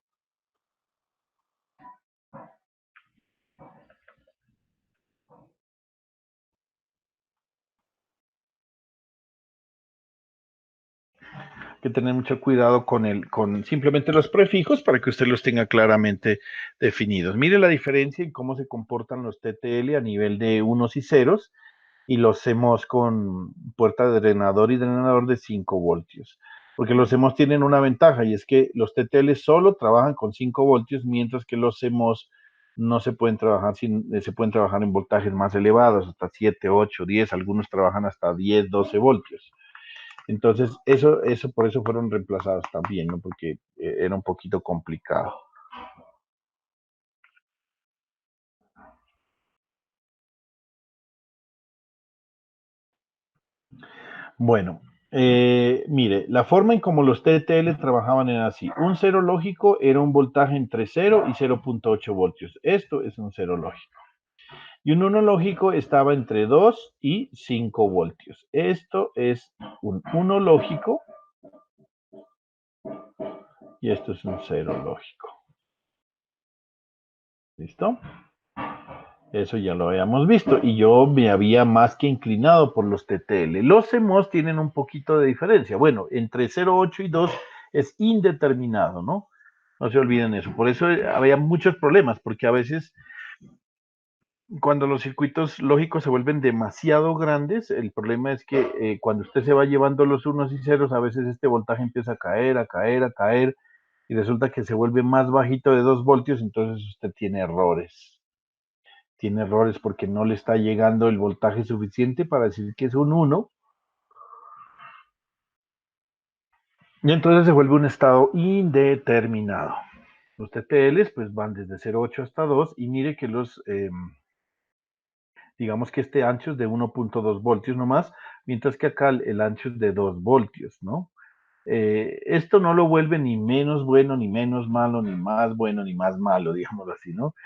Hay que tener mucho cuidado con simplemente los prefijos para que usted los tenga claramente definidos. Mire la diferencia en cómo se comportan los TTL a nivel de unos y ceros y los CMOS con puerta de drenador y drenador de 5 voltios. Porque los CMOS tienen una ventaja y es que los TTL solo trabajan con 5 voltios, mientras que los CMOS no se pueden trabajar se pueden trabajar en voltajes más elevados, hasta 7, 8, 10, algunos trabajan hasta 10, 12 voltios. Entonces, eso por eso fueron reemplazados también, ¿no? Porque era un poquito complicado. Bueno, Mire, la forma en como los TTL trabajaban era así. Un cero lógico era un voltaje entre 0 y 0.8 voltios. Esto es un cero lógico. Y un 1 lógico estaba entre 2 y 5 voltios. Esto es un 1 lógico y esto es un cero lógico. ¿Listo? Eso ya lo habíamos visto y yo me había más que inclinado por los TTL. Los CMOS tienen un poquito de diferencia. Bueno, entre 0,8 y 2 es indeterminado, ¿no? No se olviden eso. Por eso había muchos problemas, porque a veces cuando los circuitos lógicos se vuelven demasiado grandes, el problema es que cuando usted se va llevando los unos y ceros, a veces este voltaje empieza a caer, a caer, a caer, y resulta que se vuelve más bajito de 2 voltios, entonces usted tiene errores. Tiene errores porque no le está llegando el voltaje suficiente para decir que es un 1, y entonces se vuelve un estado indeterminado. Los TTLs pues van desde 0,8 hasta 2 y mire que digamos que este ancho es de 1.2 voltios nomás, mientras que acá el ancho es de 2 voltios, ¿no? Esto no lo vuelve ni menos bueno, ni menos malo, ni más bueno, ni más malo, digámoslo así, ¿no?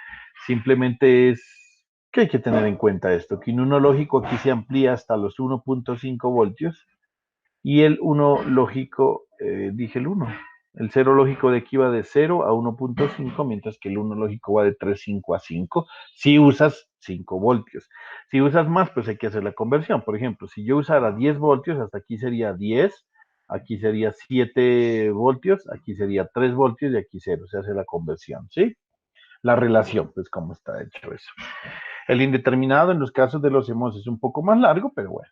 Simplemente es que hay que tener en cuenta esto, que un 1 lógico aquí se amplía hasta los 1.5 voltios y el 1 lógico, dije el 1, el 0 lógico de aquí va de 0 a 1.5, mientras que el 1 lógico va de 3.5 a 5, si usas 5 voltios. Si usas más, pues hay que hacer la conversión. Por ejemplo, si yo usara 10 voltios, hasta aquí sería 10, aquí sería 7 voltios, aquí sería 3 voltios y aquí 0. Se hace la conversión, ¿sí? La relación, pues cómo está hecho eso. El indeterminado en los casos de los CMOS es un poco más largo, pero bueno.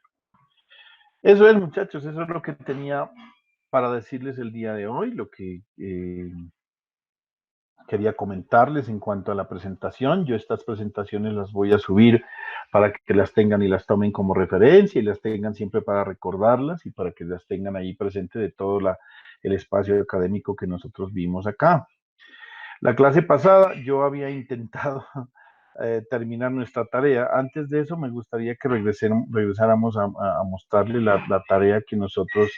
Eso es, muchachos, eso es lo que tenía para decirles el día de hoy, lo que quería comentarles en cuanto a la presentación. Yo estas presentaciones las voy a subir para que las tengan y las tomen como referencia y las tengan siempre para recordarlas y para que las tengan ahí presente de todo el espacio académico que nosotros vimos acá. La clase pasada yo había intentado terminar nuestra tarea. Antes de eso me gustaría que regresáramos a mostrarles la tarea que nosotros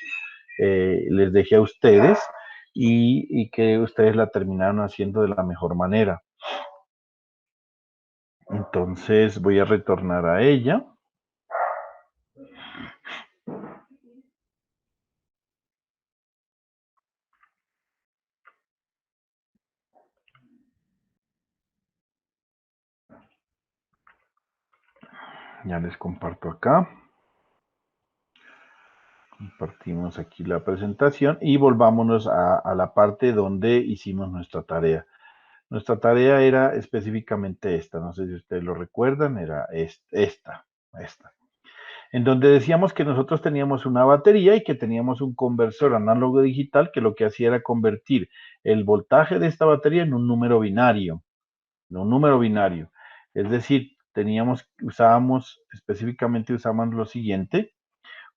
les dejé a ustedes y que ustedes la terminaron haciendo de la mejor manera. Entonces voy a retornar a ella. Ya les comparto acá. Compartimos aquí la presentación y volvámonos a la parte donde hicimos nuestra tarea. Nuestra tarea era específicamente esta, no sé si ustedes lo recuerdan, era esta. En donde decíamos que nosotros teníamos una batería y que teníamos un conversor análogo digital que lo que hacía era convertir el voltaje de esta batería en un número binario, Es decir, usábamos lo siguiente,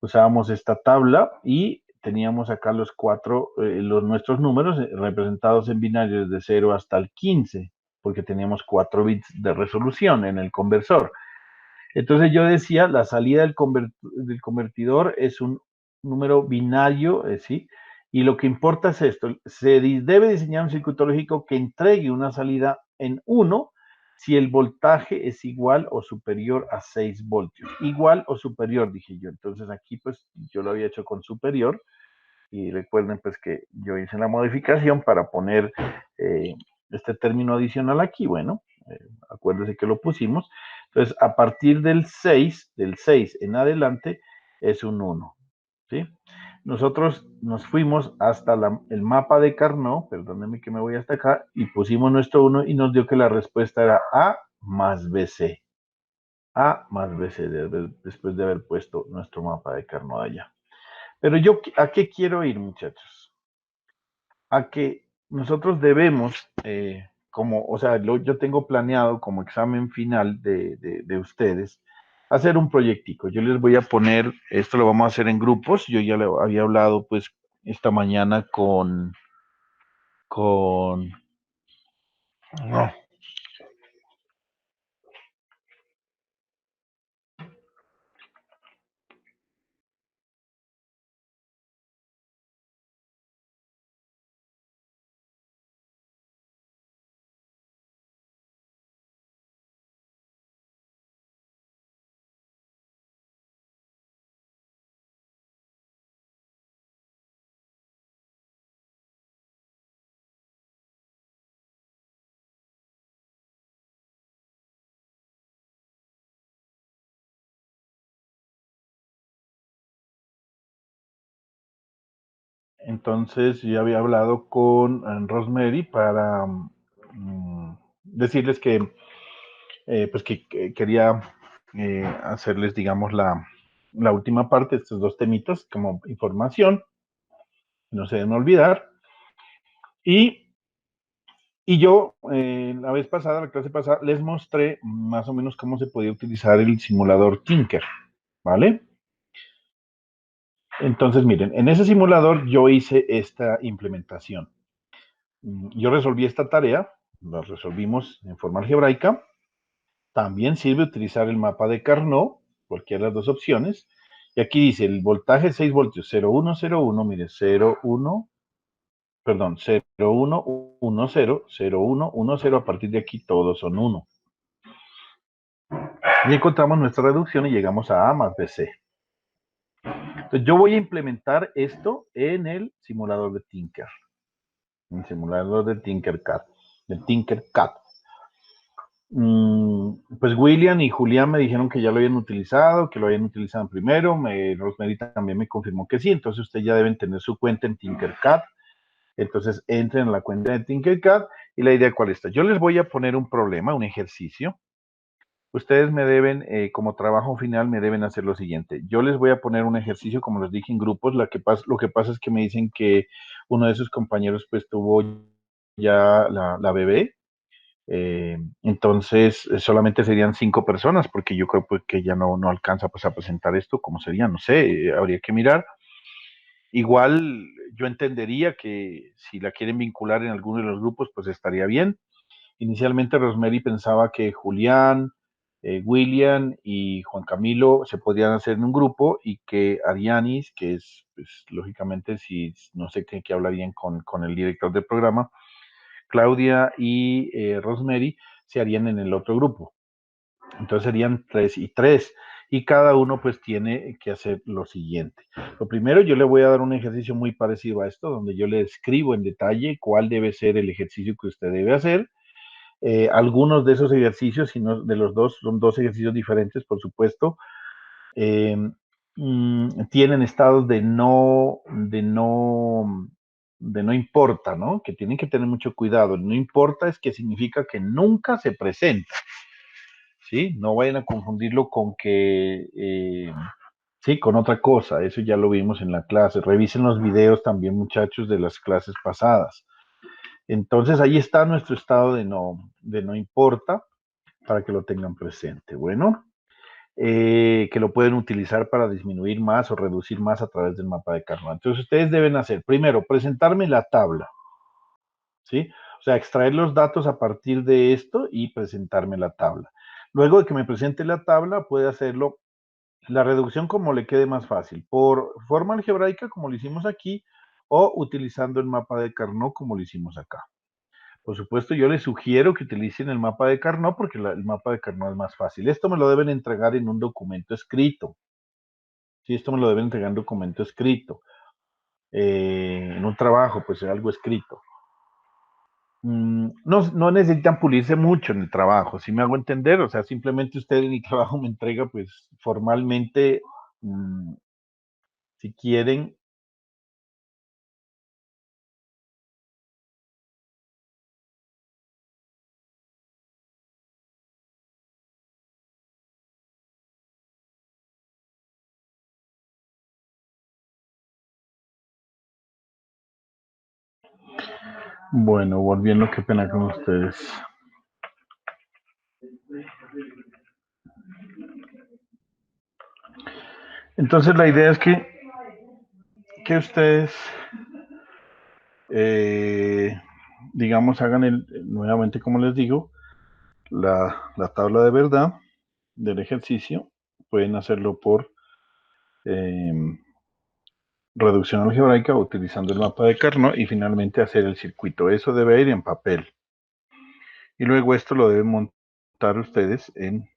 usábamos esta tabla y teníamos acá nuestros números representados en binarios de 0 hasta el 15, porque teníamos 4 bits de resolución en el conversor. Entonces yo decía, la salida del convertidor es un número binario, ¿sí? Y lo que importa es esto, debe diseñar un circuito lógico que entregue una salida en 1 si el voltaje es igual o superior a 6 voltios. Igual o superior, dije yo. Entonces aquí pues yo lo había hecho con superior y recuerden pues que yo hice la modificación para poner este término adicional aquí, bueno, acuérdense que lo pusimos. Entonces, a partir del 6 en adelante, es un 1, ¿sí? Nosotros nos fuimos hasta el mapa de Carnot, perdónenme que me voy hasta acá, y pusimos nuestro 1 y nos dio que la respuesta era A más BC. A más BC, después de haber puesto nuestro mapa de Carnot allá. Pero yo, ¿a qué quiero ir, muchachos? A que nosotros debemos, o sea, yo tengo planeado como examen final de ustedes, hacer un proyectico. Yo les voy a poner, esto lo vamos a hacer en grupos, yo ya le había hablado pues esta mañana con, no, Entonces yo había hablado con Rosemary para decirles que, pues que quería hacerles, digamos, la última parte de estos dos temitas como información, no se deben olvidar. Y yo, la vez pasada, la clase pasada, les mostré más o menos cómo se podía utilizar el simulador Tinker, ¿vale? Entonces, miren, en ese simulador yo hice esta implementación. Yo resolví esta tarea, la resolvimos en forma algebraica. También sirve utilizar el mapa de Carnot, cualquiera de las dos opciones. Y aquí dice el voltaje 6 voltios, 0101, mire, 01, perdón, 0110, 0110, a partir de aquí todos son 1. Y encontramos nuestra reducción y llegamos a A más BC. Entonces yo voy a implementar esto en el simulador de Tinker. En el simulador de Tinkercad. De Tinkercad. Pues William y Julián me dijeron que ya lo habían utilizado, que lo habían utilizado primero. Rosemary también me confirmó que sí. Entonces ustedes ya deben tener su cuenta en Tinkercad. Entonces entren a la cuenta de Tinkercad y la idea cuál está. Yo les voy a poner un problema, un ejercicio. Ustedes me deben, como trabajo final, me deben hacer lo siguiente. Yo les voy a poner un ejercicio, como les dije, en grupos. Lo que pasa es que me dicen que uno de sus compañeros pues tuvo ya la bebé. Entonces, solamente serían 5 personas, porque yo creo pues, que ya no alcanza pues, a presentar esto. ¿Cómo sería? No sé, habría que mirar. Igual yo entendería que si la quieren vincular en alguno de los grupos, pues estaría bien. Inicialmente Rosemary pensaba que Julián, William y Juan Camilo se podían hacer en un grupo y que Arianis, que es, pues, lógicamente, si no sé qué hablarían con el director del programa, Claudia y Rosemary se harían en el otro grupo. Entonces serían 3 y 3 y cada uno pues tiene que hacer lo siguiente. Lo primero, yo le voy a dar un ejercicio muy parecido a esto, donde yo le escribo en detalle cuál debe ser el ejercicio que usted debe hacer. Algunos de esos ejercicios, si no de los dos, son dos ejercicios diferentes, por supuesto, eh, tienen estados de no importa, ¿no? Que tienen que tener mucho cuidado. No importa es que significa que nunca se presenta, ¿sí? No vayan a confundirlo con que, sí, con otra cosa. Eso ya lo vimos en la clase. Revisen los videos también, muchachos, de las clases pasadas. Entonces ahí está nuestro estado de no importa, para que lo tengan presente. Bueno, que lo pueden utilizar para disminuir más o reducir más a través del mapa de Carnot. Entonces ustedes deben hacer, primero, presentarme la tabla, ¿sí? O sea, extraer los datos a partir de esto y presentarme la tabla. Luego de que me presente la tabla, puede hacerlo la reducción como le quede más fácil, por forma algebraica como lo hicimos aquí, o utilizando el mapa de Carnot como lo hicimos acá. Por supuesto, yo les sugiero que utilicen el mapa de Carnot porque el mapa de Carnot es más fácil. Esto me lo deben entregar en un documento escrito. Sí, esto me lo deben entregar en un documento escrito. En un trabajo, pues algo escrito. No necesitan pulirse mucho en el trabajo, si me hago entender. O sea, simplemente usted en el trabajo me entrega, pues formalmente, si quieren. Bueno, volviendo, qué pena con ustedes. Entonces la idea es que ustedes, digamos, hagan nuevamente, como les digo, la tabla de verdad del ejercicio. Pueden hacerlo por eh, reducción algebraica utilizando el mapa de Carnot y finalmente hacer el circuito. Eso debe ir en papel. Y luego esto lo deben montar ustedes en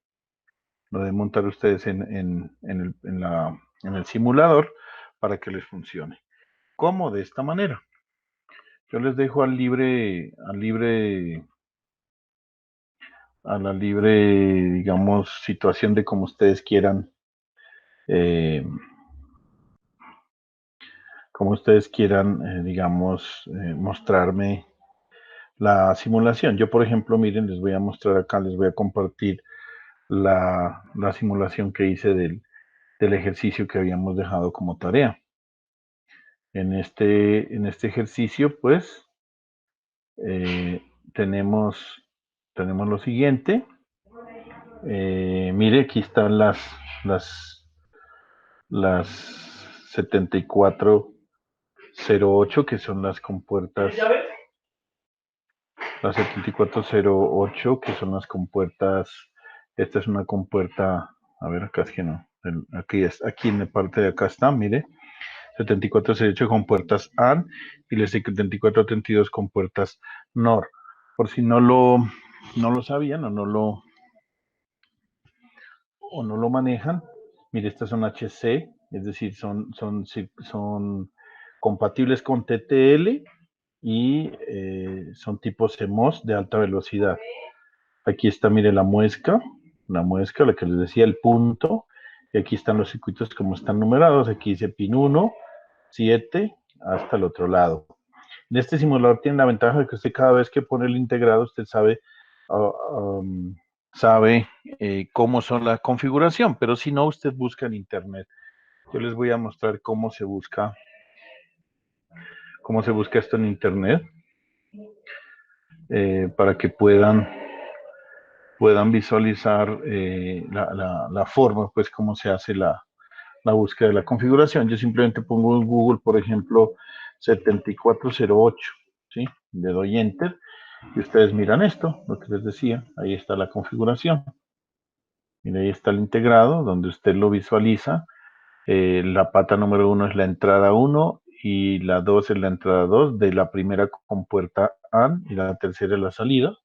el simulador para que les funcione. ¿Cómo? De esta manera. Yo les dejo a la libre, digamos, situación de como ustedes quieran como ustedes quieran, digamos, mostrarme la simulación. Yo, por ejemplo, miren, les voy a mostrar acá, les voy a compartir la simulación que hice del ejercicio que habíamos dejado como tarea. En este ejercicio, pues, tenemos lo siguiente. Mire, aquí están las 7408, que son las compuertas. Las 7408, que son las compuertas. Esta es una compuerta. A ver, acá es que no. Aquí en la parte de acá está, mire. 7408 con puertas AND y las 7432 con puertas NOR. Por si no lo sabían o no lo manejan, mire, estas son HC, es decir, son compatibles con TTL y son tipo CMOS de alta velocidad. Aquí está, mire, la muesca, la que les decía, el punto, y aquí están los circuitos como están numerados. Aquí dice pin 1, 7, hasta el otro lado. En este simulador tiene la ventaja de que usted cada vez que pone el integrado, usted sabe, cómo son la configuración, pero si no, usted busca en internet. Yo les voy a mostrar cómo se busca esto en internet, para que puedan visualizar la forma, pues, cómo se hace la búsqueda de la configuración. Yo simplemente pongo en Google, por ejemplo, 7408, ¿sí? Le doy Enter y ustedes miran esto, lo que les decía, ahí está la configuración. Mira, ahí está el integrado, donde usted lo visualiza. La pata número 1 es la entrada 1 y la 2 es la entrada 2 de la primera compuerta AND y la tercera es la salida.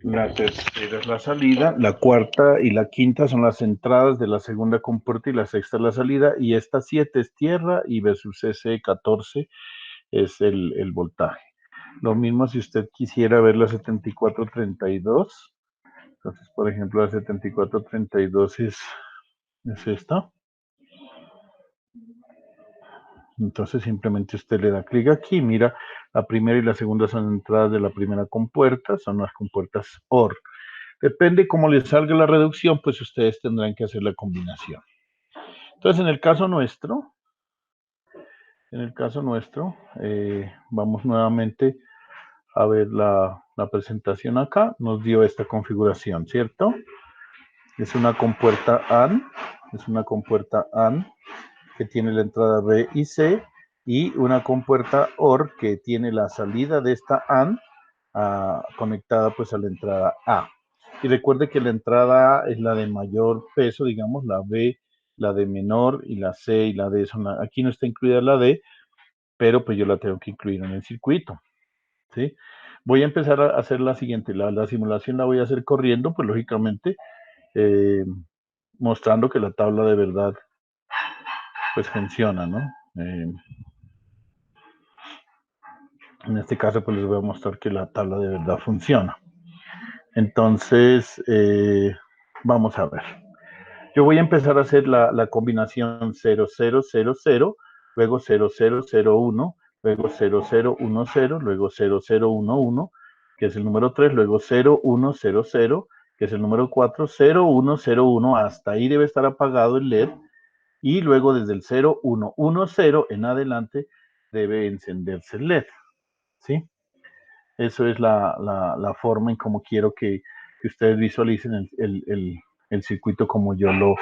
La tercera es la salida, la cuarta y la quinta son las entradas de la segunda compuerta y la sexta es la salida, y esta 7 es tierra y versus ese 14 es el voltaje. Lo mismo si usted quisiera ver la 7432. Entonces, por ejemplo, la 7432 es esta. Entonces simplemente usted le da clic aquí, mira, la primera y la segunda son entradas de la primera compuerta, son las compuertas OR. Depende cómo les salga la reducción, pues ustedes tendrán que hacer la combinación. Entonces, en el caso nuestro, vamos nuevamente a ver la presentación acá. Nos dio esta configuración, ¿cierto? Es una compuerta AND, que tiene la entrada B y C, y una compuerta OR que tiene la salida de esta AND conectada pues a la entrada A. Y recuerde que la entrada A es la de mayor peso, digamos, la B, la de menor, y la C y la D son aquí no está incluida la D, pero pues yo la tengo que incluir en el circuito, ¿sí? Voy a empezar a hacer la siguiente, la simulación la voy a hacer corriendo, pues lógicamente, mostrando que la tabla de verdad pues funciona, ¿no? En este caso pues les voy a mostrar que la tabla de verdad funciona. Entonces, vamos a ver. Yo voy a empezar a hacer la combinación 0000, luego 0001, luego 0010, luego 0011, que es el número 3, luego 0100, que es el número 4, 0101, hasta ahí debe estar apagado el LED, y luego desde el 0110 en adelante debe encenderse el LED, ¿sí? Eso es la forma en cómo quiero que ustedes visualicen el circuito como yo lo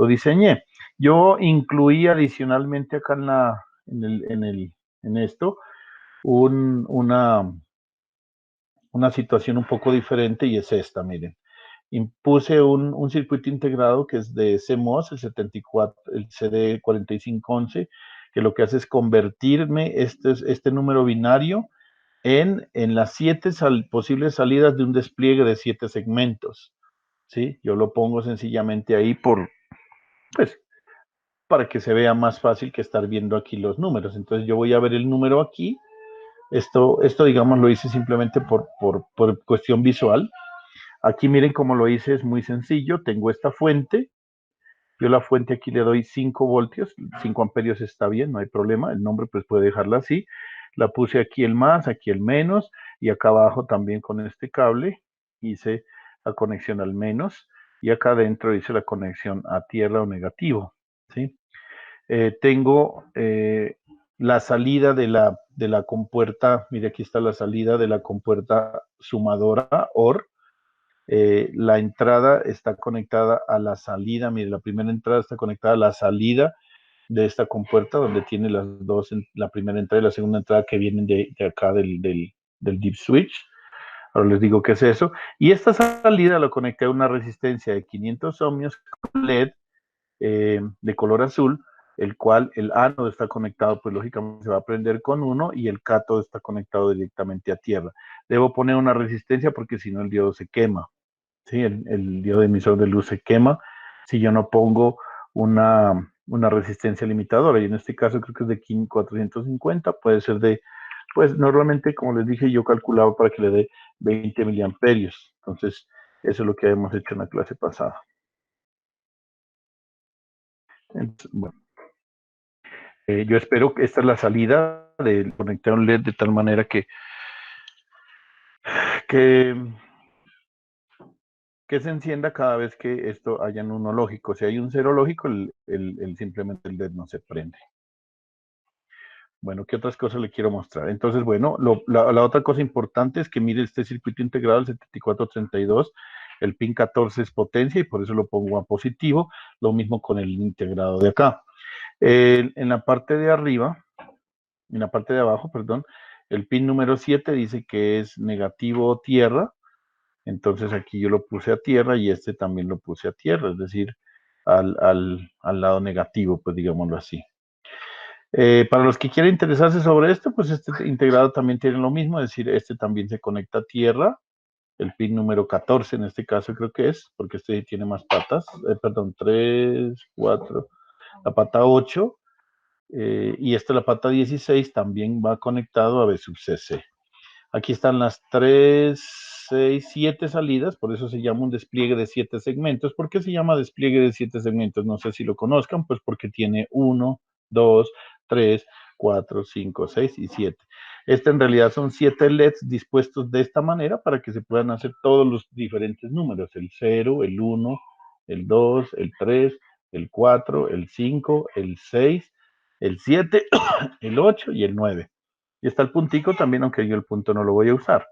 diseñé. Yo incluí adicionalmente acá en esto una situación un poco diferente, y es esta, miren. Impuse un circuito integrado que es de CMOS, el CD4511, que lo que hace es convertirme este número binario en las 7 posibles salidas de un despliegue de 7 segmentos, ¿sí? Yo lo pongo sencillamente ahí pues, para que se vea más fácil que estar viendo aquí los números. Entonces yo voy a ver el número aquí. Esto digamos, lo hice simplemente por cuestión visual. Aquí miren cómo lo hice, es muy sencillo. Tengo esta fuente. Yo la fuente aquí le doy 5 voltios, 5 amperios está bien, no hay problema. El nombre pues puede dejarla así. La puse aquí el más, aquí el menos, y acá abajo también con este cable hice la conexión al menos, y acá adentro hice la conexión a tierra o negativo, ¿sí? Tengo la salida de la compuerta, mire aquí está la salida de la compuerta sumadora OR. La entrada está conectada a la salida, mire, la primera entrada está conectada a la salida de esta compuerta donde tiene las dos, la primera entrada y la segunda entrada que vienen de acá del deep switch. Ahora les digo qué es eso. Y esta salida la conecté a una resistencia de 500 ohmios con LED de color azul, el cual el ánodo está conectado, pues lógicamente se va a prender con 1 y el cátodo está conectado directamente a tierra. Debo poner una resistencia porque si no el diodo se quema, ¿sí? El diodo emisor de luz se quema si yo no pongo una resistencia limitadora, y en este caso creo que es de 450, puede ser de, pues normalmente, como les dije, yo calculaba para que le dé 20 miliamperios. Entonces, eso es lo que hemos hecho en la clase pasada. Entonces, bueno. Yo espero que esta es la salida del conectar un LED de tal manera que, que se encienda cada vez que esto haya en uno lógico. Si hay un cero lógico, simplemente el LED no se prende. Bueno, ¿qué otras cosas le quiero mostrar? Entonces, bueno, la otra cosa importante es que mire este circuito integrado, el 7432, el pin 14 es potencia y por eso lo pongo a positivo, lo mismo con el integrado de acá. En la parte de arriba, en la parte de abajo, perdón, el pin número 7 dice que es negativo tierra, entonces aquí yo lo puse a tierra y este también lo puse a tierra, es decir, al lado negativo, pues digámoslo así. Para los que quieran interesarse sobre esto, pues este integrado también tiene lo mismo, es decir, este también se conecta a tierra, el pin número 14 en este caso creo que es, porque este tiene más patas, perdón, 3, 4, la pata 8, y esta la pata 16 también va conectado a B sub CC. Aquí están las 3, 6, 7 salidas, por eso se llama un despliegue de 7 segmentos. ¿Por qué se llama despliegue de 7 segmentos? No sé si lo conozcan, pues porque tiene 1, 2, 3, 4, 5, 6 y 7. Este en realidad son 7 LEDs dispuestos de esta manera para que se puedan hacer todos los diferentes números, el 0, el 1, el 2, el 3, el 4, el 5, el 6, el 7, el 8 y el 9. Y está el puntico también, aunque yo el punto no lo voy a usar.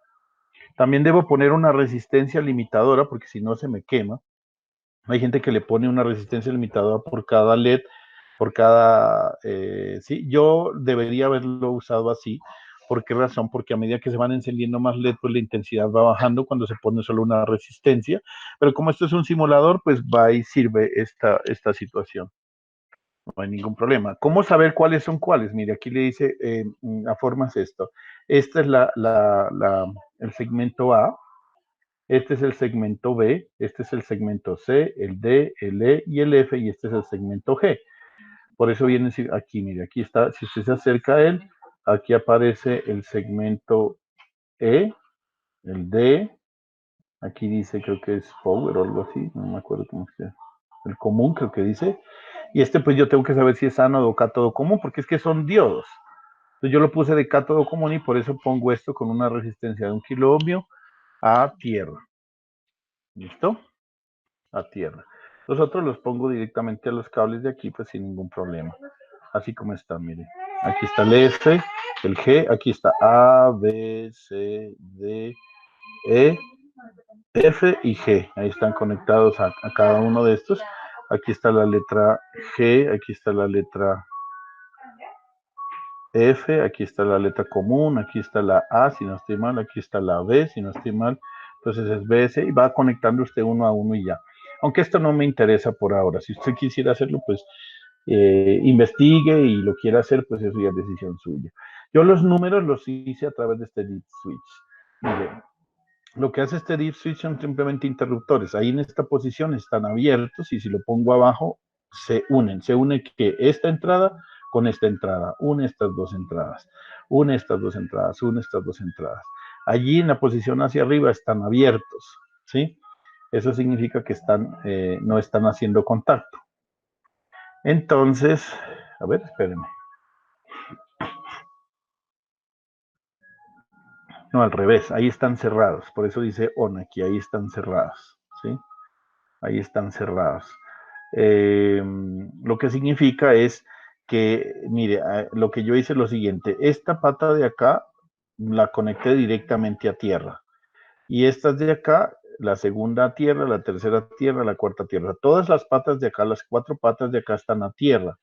También debo poner una resistencia limitadora, porque si no se me quema. Hay gente que le pone una resistencia limitadora por cada LED, por cada... sí, yo debería haberlo usado así. ¿Por qué razón? Porque a medida que se van encendiendo más LED, pues la intensidad va bajando cuando se pone solo una resistencia. Pero como esto es un simulador, pues va y sirve esta situación. No hay ningún problema. ¿Cómo saber cuáles son cuáles? Mire, aquí le dice, a formas esto. Este es el segmento A, este es el segmento B, este es el segmento C, el D, el E y el F, y este es el segmento G. Por eso viene aquí, mire, aquí está, si usted se acerca a él, aquí aparece el segmento E, el D, aquí dice, creo que es Power o algo así, no me acuerdo cómo es que es. El común, creo que dice. Y este pues yo tengo que saber si es ánodo o cátodo común, porque es que son diodos. Entonces yo lo puse de cátodo común y por eso pongo esto con una resistencia de 1 kilo ohmio a tierra. ¿Listo? A tierra. Los otros los pongo directamente a los cables de aquí, pues sin ningún problema. Así como están, miren. Aquí está el F, el G, aquí está A, B, C, D, E, F y G. Ahí están conectados a cada uno de estos. Aquí está la letra G, aquí está la letra F, aquí está la letra común, aquí está la A, si no estoy mal, aquí está la B, si no estoy mal. Entonces es BS y va conectando usted uno a uno y ya. Aunque esto no me interesa por ahora. Si usted quisiera hacerlo, pues investigue y lo quiera hacer, pues eso ya es decisión suya. Yo los números los hice a través de este deep switch. Mire, lo que hace este deep switch son simplemente interruptores. Ahí en esta posición están abiertos y si lo pongo abajo, se unen. Se une que esta entrada con esta entrada. Une estas dos entradas. Une estas dos entradas. Une estas dos entradas. Allí en la posición hacia arriba están abiertos, ¿sí? Eso significa que no están haciendo contacto. Entonces, a ver, espérenme. No, al revés, ahí están cerrados. Por eso dice on aquí, ahí están cerrados, ¿sí? Ahí están cerrados. Lo que significa es que, mire, lo que yo hice es lo siguiente. Esta pata de acá la conecté directamente a tierra. Y estas de acá, la segunda a tierra, la tercera a tierra, la cuarta a tierra. Todas las patas de acá, las 4 patas de acá están a tierra.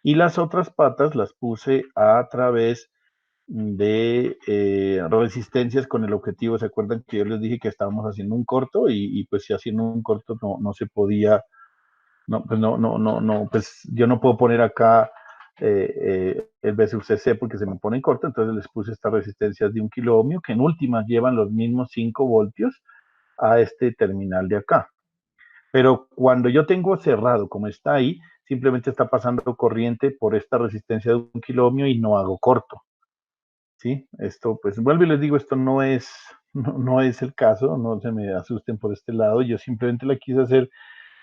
Y las otras patas las puse a través de resistencias con el objetivo. ¿Se acuerdan que yo les dije que estábamos haciendo un corto? Y pues si haciendo un corto no se podía, pues yo no puedo poner acá el BSUCC porque se me pone en corto, entonces les puse estas resistencias de 1 kilo ohmio que en últimas llevan los mismos 5 voltios a este terminal de acá. Pero cuando yo tengo cerrado como está ahí, simplemente está pasando corriente por esta resistencia de 1 kilo ohmio y no hago corto. ¿Sí? Esto, pues vuelvo y les digo, esto no es el caso, no se me asusten por este lado, yo simplemente la quise hacer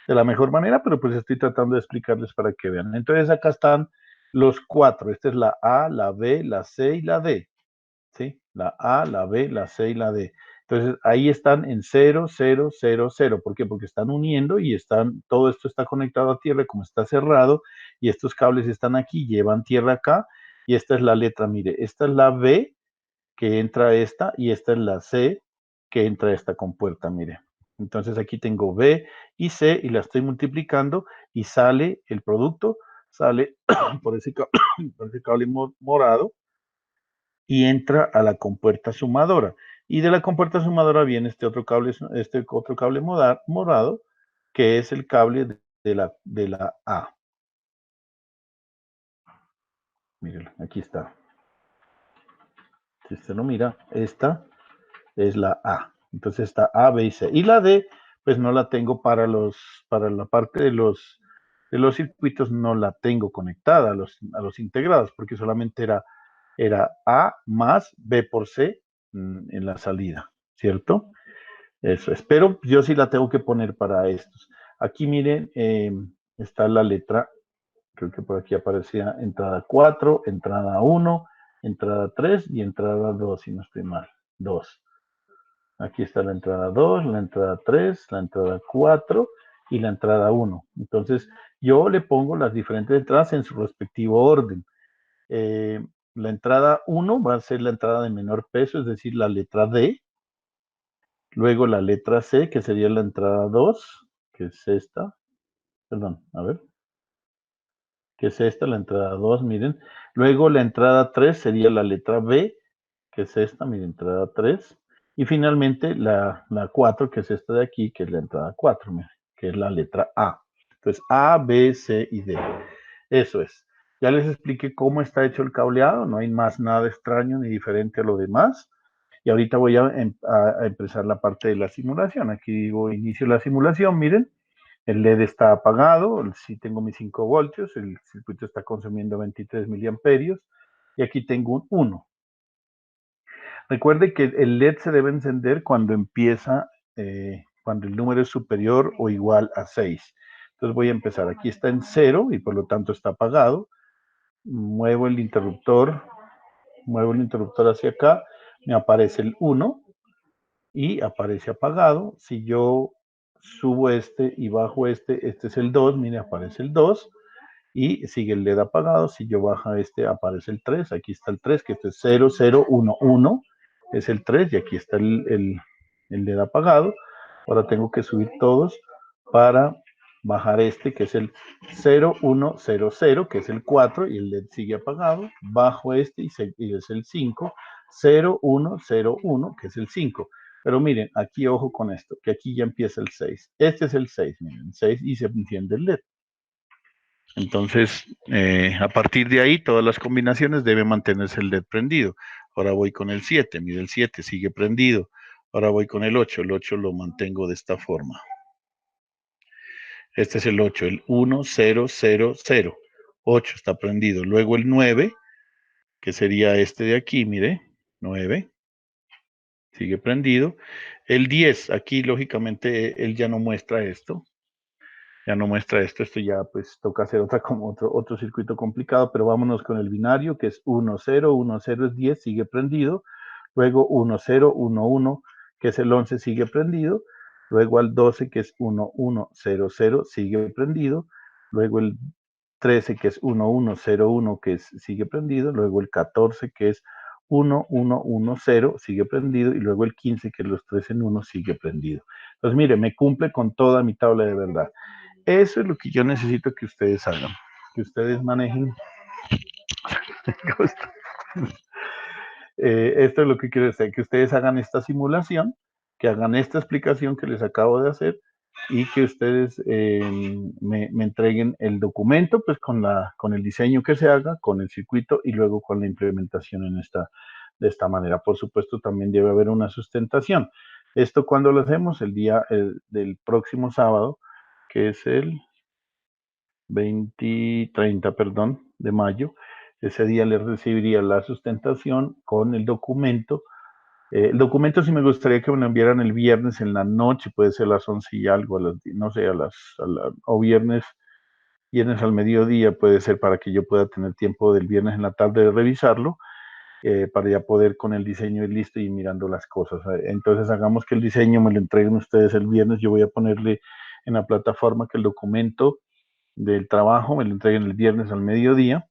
de la mejor manera, pero pues estoy tratando de explicarles para que vean. Entonces acá están los 4, esta es la A, la B, la C y la D, ¿sí? La A, la B, la C y la D. Entonces ahí están en 0, 0, 0, 0. ¿Por qué? Porque están uniendo y todo esto está conectado a tierra como está cerrado y estos cables están aquí, llevan tierra acá y esta es la letra, mire, esta es la B que entra esta y esta es la C que entra esta compuerta, mire. Entonces aquí tengo B y C y la estoy multiplicando y sale el producto, sale por ese cable morado y entra a la compuerta sumadora. Y de la compuerta sumadora viene este otro cable morado, que es el cable de la A. Miren, aquí está. Si usted lo mira, esta es la A. Entonces está A, B y C. Y la D, pues no la tengo para la parte de los circuitos, no la tengo conectada a los integrados, porque solamente era A más B por C en la salida, ¿cierto? Eso es. Pero yo sí la tengo que poner para estos. Aquí miren, está la letra, creo que por aquí aparecía entrada 4, entrada 1, entrada 3 y entrada 2, si no estoy mal. 2. Aquí está la entrada 2, la entrada 3, la entrada 4 y la entrada 1. Entonces, yo le pongo las diferentes entradas en su respectivo orden. La entrada 1 va a ser la entrada de menor peso, es decir, la letra D. Luego la letra C, que sería la entrada 2, que es esta. Perdón, a ver. Que es esta, la entrada 2, miren. Luego la entrada 3 sería la letra B, que es esta, miren, entrada 3. Y finalmente la 4, que es esta de aquí, que es la entrada 4, miren, que es la letra A. Entonces, A, B, C y D. Eso es. Ya les expliqué cómo está hecho el cableado, no hay más nada extraño ni diferente a lo demás. Y ahorita voy a empezar la parte de la simulación. Aquí digo inicio la simulación, miren. El LED está apagado, sí tengo mis 5 voltios, el circuito está consumiendo 23 miliamperios y aquí tengo un 1. Recuerde que el LED se debe encender cuando cuando el número es superior o igual a 6. Entonces voy a empezar, aquí está en 0 y por lo tanto está apagado. Muevo el interruptor hacia acá, me aparece el 1 y aparece apagado. Si yo subo este y bajo este es el 2, mire, aparece el 2 y sigue el LED apagado. Si yo bajo este, aparece el 3. Aquí está el 3, que este es 0, 0, 1, 1. Es el 3 y aquí está el LED apagado. Ahora tengo que subir todos para bajar este, que es el 0, 1, 0, 0, que es el 4 y el LED sigue apagado. Bajo este y es el 5, 0, 1, 0, 1, que es el 5. Pero miren, aquí ojo con esto, que aquí ya empieza el 6. Este es el 6, miren, 6 y se enciende el LED. Entonces, a partir de ahí, todas las combinaciones deben mantenerse el LED prendido. Ahora voy con el 7, mire, el 7 sigue prendido. Ahora voy con el 8 lo mantengo de esta forma. Este es el 8, el 1, 0, 0, 0. 8 está prendido. Luego el 9, que sería este de aquí, mire, 9, sigue prendido. El 10, aquí lógicamente él ya no muestra esto. Ya no muestra esto, esto ya pues toca hacer otro circuito complicado, pero vámonos con el binario, que es 1, 0, 1, 0 es 10, sigue prendido. Luego 1, 0, 1, 1, que es el 11, sigue prendido. Luego al 12, que es 1, 1, 0, 0, sigue prendido. Luego el 13, que es 1, 1, 0, 1, que sigue prendido. Luego el 14, que es 1, 1, 1, 0, sigue prendido. Y luego el 15, que es los 3 en 1, sigue prendido. Entonces, mire, me cumple con toda mi tabla de verdad. Eso es lo que yo necesito que ustedes hagan, que ustedes manejen. Esto es lo que quiero decir, que ustedes hagan esta simulación, que hagan esta explicación que les acabo de hacer y que ustedes me entreguen el documento pues con el diseño que se haga, con el circuito y luego con la implementación de esta manera. Por supuesto, también debe haber una sustentación. Esto cuando lo hacemos, el día del próximo sábado, que es el 30, perdón, de mayo. Ese día les recibiría la sustentación con el documento. El documento sí me gustaría que me lo enviaran el viernes en la noche, puede ser a las 11 y algo, no sé, o viernes al mediodía puede ser para que yo pueda tener tiempo del viernes en la tarde de revisarlo, para ya poder con el diseño listo y mirando las cosas. Entonces hagamos que el diseño me lo entreguen ustedes el viernes, yo voy a ponerle en la plataforma que el documento del trabajo me lo entreguen el viernes al mediodía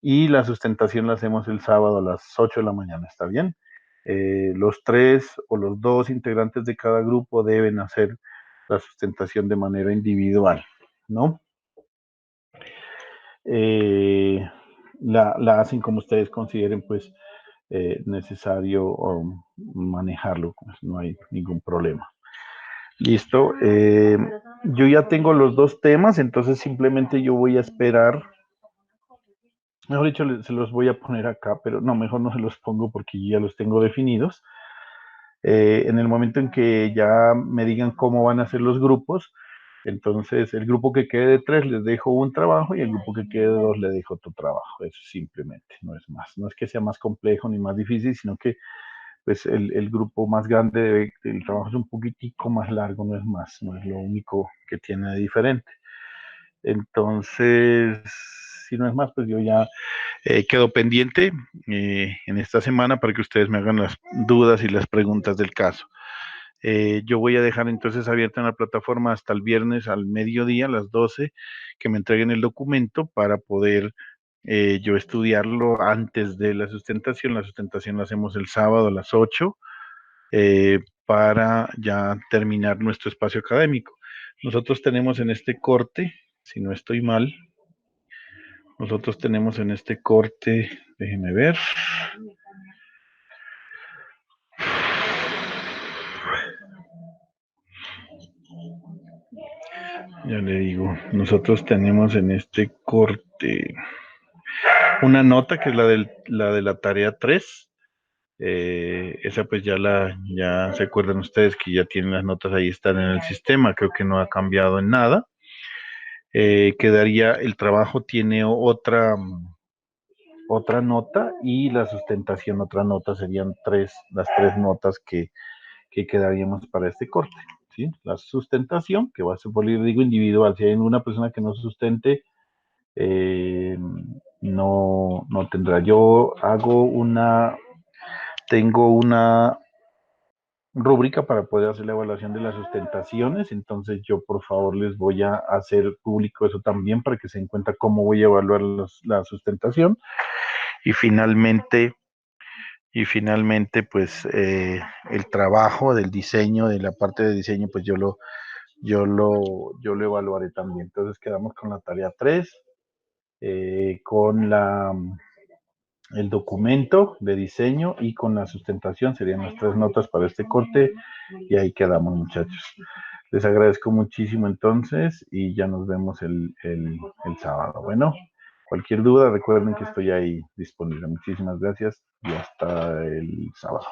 y la sustentación la hacemos el sábado a las 8 de la mañana, ¿está bien? Los 3 o los 2 integrantes de cada grupo deben hacer la sustentación de manera individual, ¿no? La hacen como ustedes consideren, pues, necesario manejarlo, pues, no hay ningún problema. Listo. Yo ya tengo los dos temas, entonces simplemente yo voy a esperar. Mejor dicho, se los voy a poner acá, pero no, mejor no se los pongo porque ya los tengo definidos. En el momento en que ya me digan cómo van a ser los grupos, entonces el grupo que quede de 3 les dejo un trabajo y el grupo que quede de 2 le dejo otro trabajo. Eso simplemente, no es más. No es que sea más complejo ni más difícil, sino que pues el grupo más grande del trabajo es un poquitico más largo, no es más, no es lo único que tiene de diferente. Entonces, si no es más, pues yo ya quedo pendiente en esta semana para que ustedes me hagan las dudas y las preguntas del caso. Yo voy a dejar entonces abierta en la plataforma hasta el viernes al mediodía, a las 12, que me entreguen el documento para poder yo estudiarlo antes de la sustentación. La sustentación la hacemos el sábado a las 8 para ya terminar nuestro espacio académico. Nosotros tenemos en este corte, si no estoy mal, nosotros tenemos en este corte, déjeme ver. Ya le digo, nosotros tenemos en este corte una nota que es la de la tarea 3. Esa pues ya se acuerdan ustedes que ya tienen las notas ahí, están en el sistema, creo que no ha cambiado en nada. Quedaría, el trabajo tiene otra nota y la sustentación otra nota, serían las tres notas que quedaríamos para este corte, ¿sí? La sustentación, que va a ser por digo individual, si hay una persona que no sustente, eh, no tendrá. Yo tengo una rúbrica para poder hacer la evaluación de las sustentaciones, entonces yo por favor les voy a hacer público eso también para que se den cuenta cómo voy a evaluar la sustentación y finalmente pues el trabajo del diseño, de la parte de diseño, pues yo lo evaluaré también. Entonces quedamos con la tarea 3, con el documento de diseño y con la sustentación, serían las 3 notas para este corte y ahí quedamos, muchachos. Les agradezco muchísimo entonces y ya nos vemos el sábado. Bueno, cualquier duda recuerden que estoy ahí disponible. Muchísimas gracias y hasta el sábado.